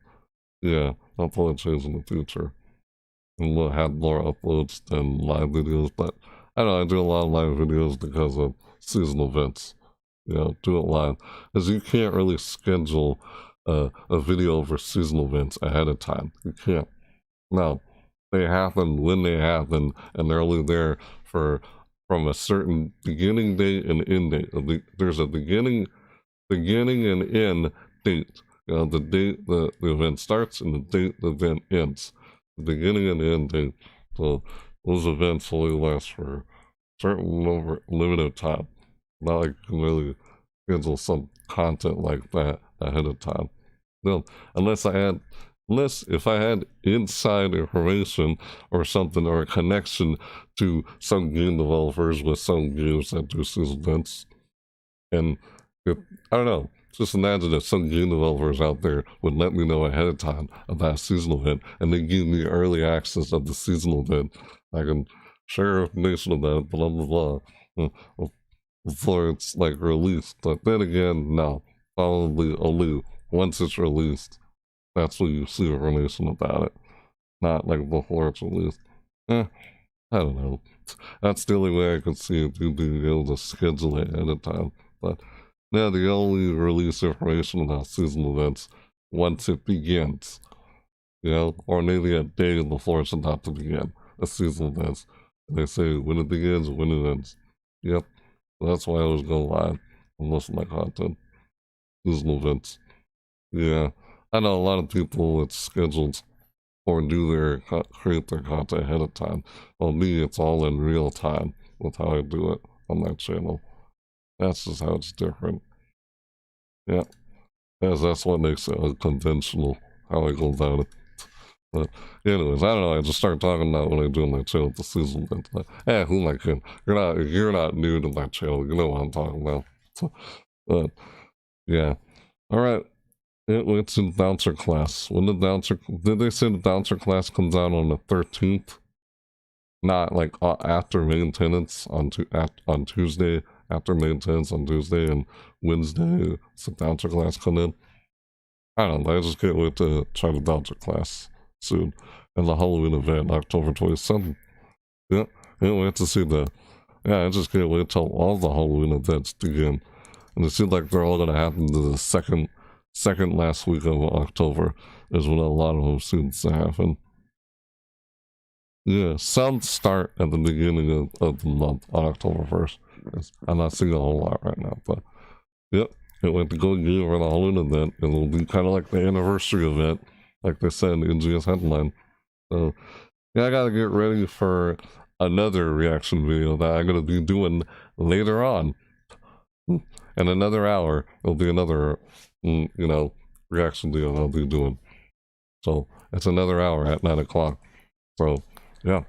Speaker 1: yeah, I'll probably change in the future. And we'll have more uploads than live videos, but I know I do a lot of live videos because of seasonal events. You know, do it live. Because you can't really schedule a video for seasonal events ahead of time. You can't. No, they happen when they happen, and they're only there from a certain beginning date and end date. There's a beginning and end date. You know, the date the event starts and the date the event ends. The beginning and end date. So those events only last for a certain limited time. Not like you can really schedule some content like that ahead of time. No, unless if I had inside information or something or a connection to some game developers with some games that do season events. And I don't know, just imagine if some game developers out there would let me know ahead of time about a seasonal event and they give me early access of the seasonal event. I can share information about it, blah, blah, blah, before it's like released. But then again, no, probably only once it's released. That's when you see information about it, not like before it's released. I don't know. That's the only way I could see it, you being able to schedule it ahead of time. But yeah, they only release information about seasonal events once it begins, you know, or maybe a day before it's about to begin, a seasonal event. And they say when it begins, when it ends. Yep, that's why I always go live and listen to my content. Seasonal events. Yeah, I know a lot of people it's scheduled or create their content ahead of time. Well, me, it's all in real time with how I do it on my channel. That's just how it's different. Yeah, that's what makes it unconventional, how I go about it. But anyways, I don't know, I just start talking about what I do on my channel the season event. Who am I kidding? You're not new to my channel, you know what I'm talking about. But yeah. Alright. It's in Bouncer class. When did they say the Bouncer class comes out on the 13th? Not like after maintenance on Tuesday, after maintenance on Tuesday, and Wednesday, it's the Bouncer class come in. I don't know, I just can't wait to try the Bouncer class soon. And the Halloween event, October 27th. Yeah, can't wait to see that. Yeah, I just can't wait till all the Halloween events begin. And it seems like they're all going to happen to the second last week of October is when a lot of them seem to happen. Yeah, some start at the beginning of the month on October 1st. I'm not seeing a whole lot right now, but yep, it went to go get over the Halloween event. It'll be kind of like the anniversary event, like they said in NGS Headline. So yeah, I gotta get ready for another reaction video that I'm gonna be doing later on. In another hour, it'll be another, you know, reaction video I'll be doing. So it's another hour at 9 o'clock. So yeah,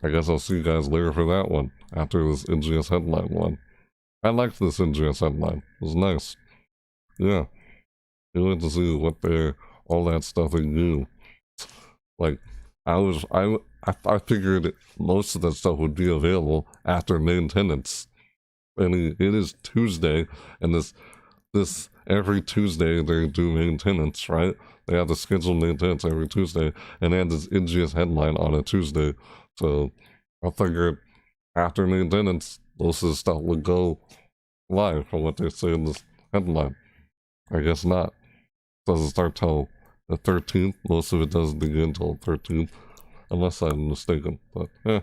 Speaker 1: I guess I'll see you guys later for that one after this NGS Headline one. I liked this NGS Headline. It was nice. Yeah, you went to see what all that stuff they do. Like I figured most of that stuff would be available after maintenance. And it is Tuesday, and this every Tuesday they do maintenance, right? They have the scheduled maintenance every Tuesday, and they had this NGS Headline on a Tuesday. So I figured after maintenance, most of the stuff would go live from what they say in this headline. I guess not. It doesn't start till the 13th. Most of it doesn't begin till the 13th, unless I'm mistaken. But yeah,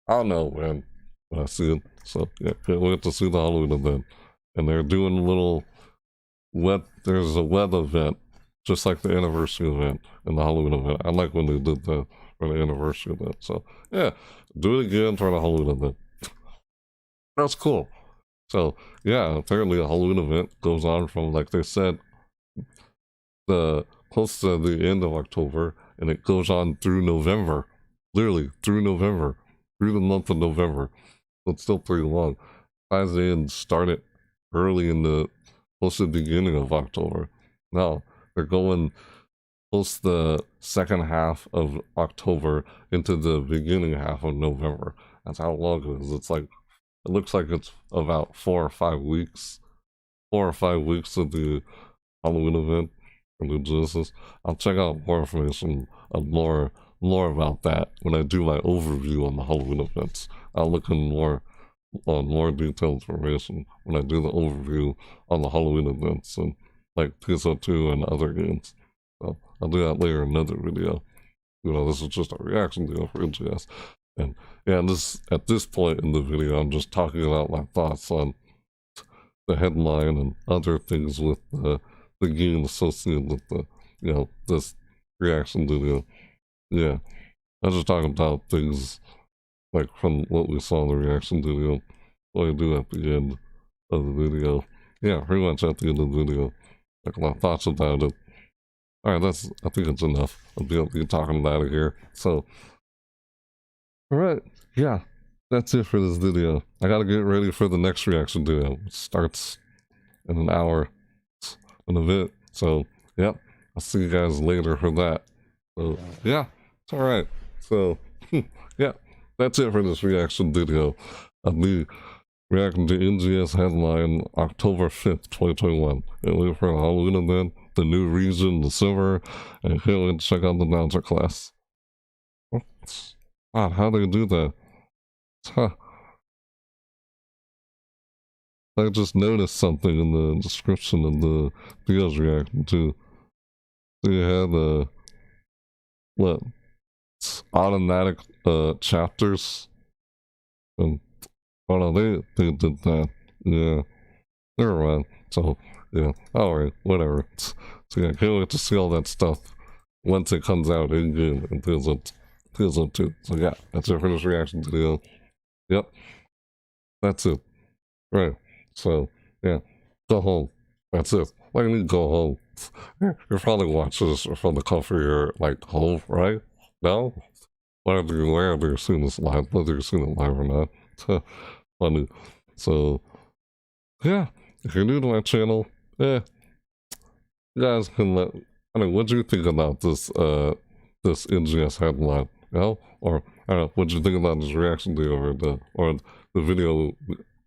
Speaker 1: I don't know, man. When I see it. So yeah, can't wait to see the Halloween event. And they're doing a little there's a web event, just like the anniversary event and the Halloween event. I like when they did that for the anniversary event. So yeah, do it again for the Halloween event. That's cool. So yeah, apparently the Halloween event goes on from, like they said, close to the end of October, and it goes on through November. Literally through November. Through the month of November. It's still pretty long. As they started early close to the beginning of October. No, they're going post the second half of October into the beginning half of November. That's how long it is. It's like, it looks like it's about 4 or 5 weeks. 4 or 5 weeks of the Halloween event and the Genesis. I'll check out more information and more about that when I do my overview on the Halloween events. I'll look in more detailed information when I do the overview on the Halloween events and like PSO2 and other games. So I'll do that later in another video. You know, this is just a reaction video for NGS. And yeah, at this point in the video, I'm just talking about my thoughts on the headline and other things with the game associated with the, you know, this reaction video. Yeah, I'm just talking about things like from what we saw in the reaction video, what I do at the end of the video. Yeah, pretty much at the end of the video. Like my thoughts about it. Alright, I think it's enough. I'll be talking about it here. So, alright, yeah, that's it for this video. I gotta get ready for the next reaction video, which starts in an hour and a bit. So, yep, I'll see you guys later for that. So, yeah, it's alright. So, yeah, that's it for this reaction video. I'll be reacting to NGS Headline October 5th, 2021. And wait for a Halloween event, the new region, the summer, and can't wait to check out the announcer class. Wow, how do they do that? Huh. I just noticed something in the description of the videos reacting to. They had what? Automatic chapters. And oh no, they did that. Yeah. Never mind. So yeah, alright, whatever. So yeah, can't wait to see all that stuff once it comes out in game and PSO2. So yeah, that's it for this reaction video. Yep. That's it. Right. So yeah, go home. That's it. Why do you need to go home? You're probably watching this from the comfort of your like home, right? No? Whether you're seeing this live, whether you're seeing it live or not. Funny. So yeah, if you're new to my channel, you guys can what do you think about this this NGS headline? You know? Or what do you think about this reaction video or the video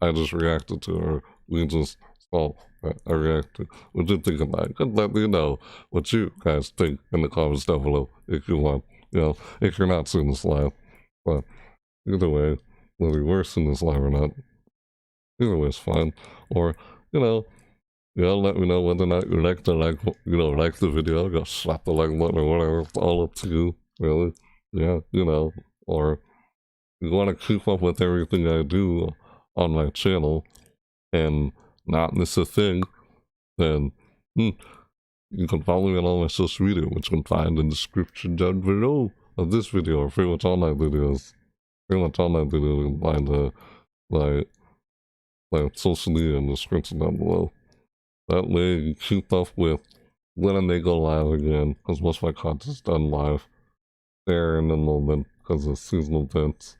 Speaker 1: I just reacted to, or we just saw I reacted? What do you think about it? Let me know what you guys think in the comments down below if you want. You know, if you're not seeing this live. But either way, whether you were seeing this live or not, either way is fine. Or, you know, let me know whether or not you like the video, go slap the like button or whatever. It's all up to you, really. Yeah, you know, or you want to keep up with everything I do on my channel and not miss a thing, then you can follow me on all my social media, which you can find in the description down below of this video, or pretty much all my videos. Pretty much all my videos, you can find my social media in the description down below. That way you keep up with when they go live again, because most of my content's done live there in the moment because of seasonal events.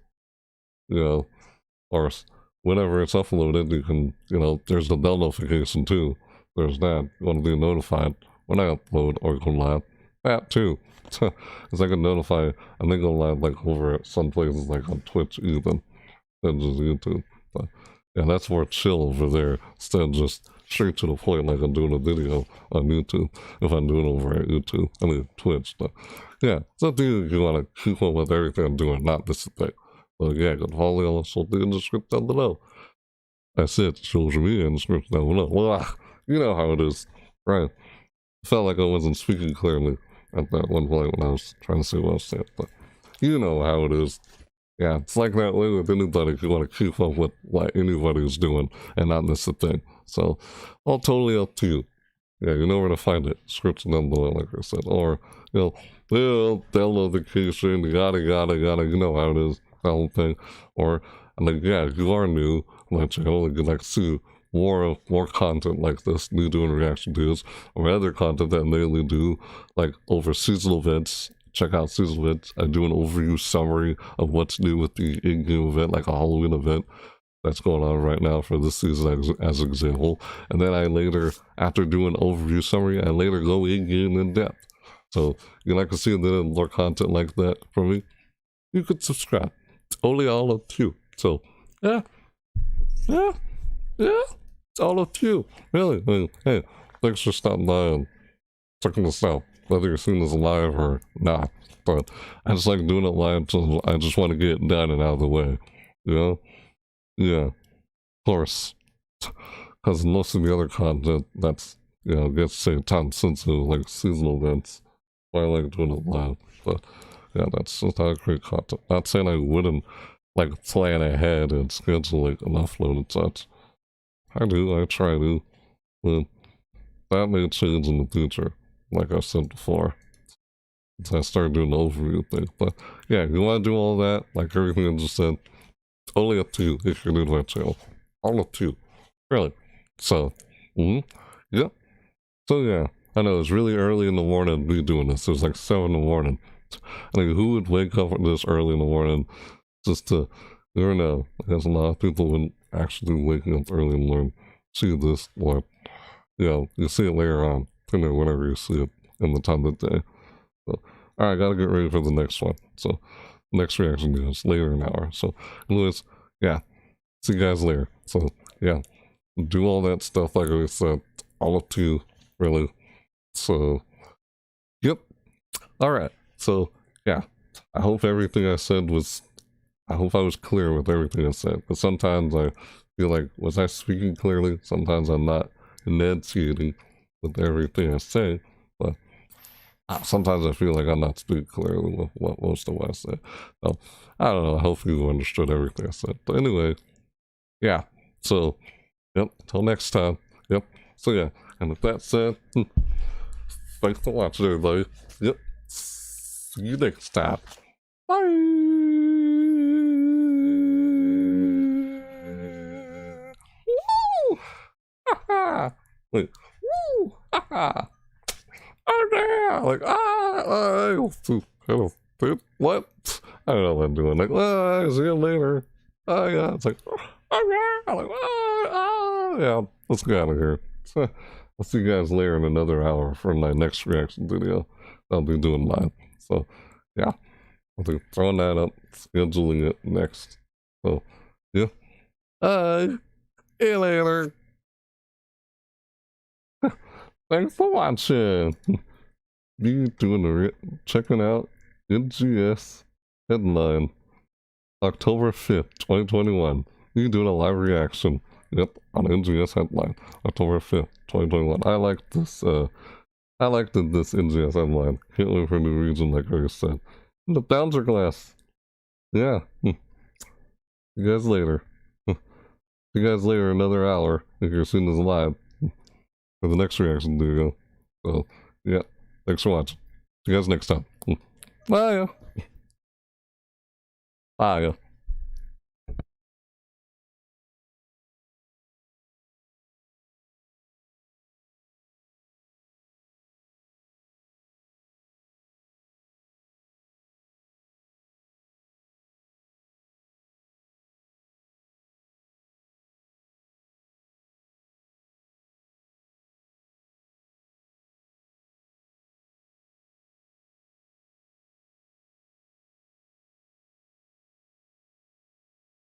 Speaker 1: You know, or whenever it's uploaded, you can, you know, there's the bell notification too. There's that. You want to be notified when I upload or go live. That too. Because I can notify, and they go live like over at some places like on Twitch even, than just YouTube. But yeah, that's more chill over there instead of just straight to the point like I'm doing a video on YouTube. If I'm doing over at YouTube, I mean Twitch. But yeah, it's up to you if you want to keep up with everything I'm doing, not this thing. So yeah, you can follow me on something in the description down below. That's it. Social media in the description down below. Well, you know how it is, right? I felt like I wasn't speaking clearly at that one point when I was trying to say what I was saying, but you know how it is. Yeah, it's like that way with anybody if you want to keep up with what anybody's doing and not miss a thing. So, all totally up to you. Yeah, you know where to find it. Description down below, like I said. Or, you know, bell notification, yada, you know how it is, that whole thing. Or, like, yeah, if you are new on my channel, you can, like, see more content like this, me doing reaction videos, or other content that I mainly do, like, over seasonal events. Check out seasonal events. I do an overview summary of what's new with the in-game event, like a Halloween event. that's going on right now for this season as example. And then I later, after doing overview summary, I later go in depth. So you'd like to see more content like that from me, you could subscribe. It's only all up to you. So yeah, it's all up to you. Really. Hey, thanks for stopping by and checking this out, whether you're seeing this live or not. But I just like doing it live, so I just want to get it done and out of the way. You know? Yeah. Of course. Because most of the other content that's, gets say time sensitive, like seasonal events, I like doing it live. But yeah, that's not great content. Not saying I wouldn't like plan ahead and schedule like an upload and such. I try to. But that may change in the future, like I said before. So I started doing the overview thing. But yeah, you want to do all that, like everything I just said, only up to you if you're new to my channel. All up to you. Really. So, yeah. So yeah, I know it's really early in the morning to be doing this. It was like 7 in the morning. I mean, who would wake up this early in the morning just to, you never know. I guess a lot of people wouldn't actually waking up early and learn, see this, or, you'll see it later on, whenever you see it in the time of the day. So, alright, gotta get ready for the next one. So, next reaction is later in an hour. So, anyways, yeah, see you guys later. So, yeah, do all that stuff like I said, all up to you, really. So, yep. Alright, so, yeah, I hope everything I said was, I hope I was clear with everything I said. But sometimes I feel like, was I speaking clearly? Sometimes I'm not enunciating with everything I say, but sometimes I feel like I'm not speaking clearly with what most of what I said. So, I don't know, I hope you understood everything I said. But anyway, yeah, so, yep, till next time, yep, so yeah, and with that said, thanks for watching everybody, yep, see you next time, bye! Woo! Ha-ha! Wait, woo! Ha-ha! Oh yeah! Like, what? I don't know what I'm doing. Like, see you later. Oh yeah, it's like, oh yeah! Like, yeah, let's get out of here. I'll see you guys later in another hour for my next reaction video. I'll be doing live. So, yeah, I'll be throwing that up, scheduling it next. So, yeah. See you later. Thanks for watching. Be doing checking out NGS Headline, October 5th, 2021. Be doing a live reaction. Yep, on NGS Headline, October 5th, 2021. I like this. I liked this NGS Headline. Can't wait for a new region, like I said. And the bouncer glass. Yeah. See you guys later. See you guys later another hour if you're seeing this live for the next reaction video. So, yeah. Thanks for watching. See you guys next time. Bye. Bye.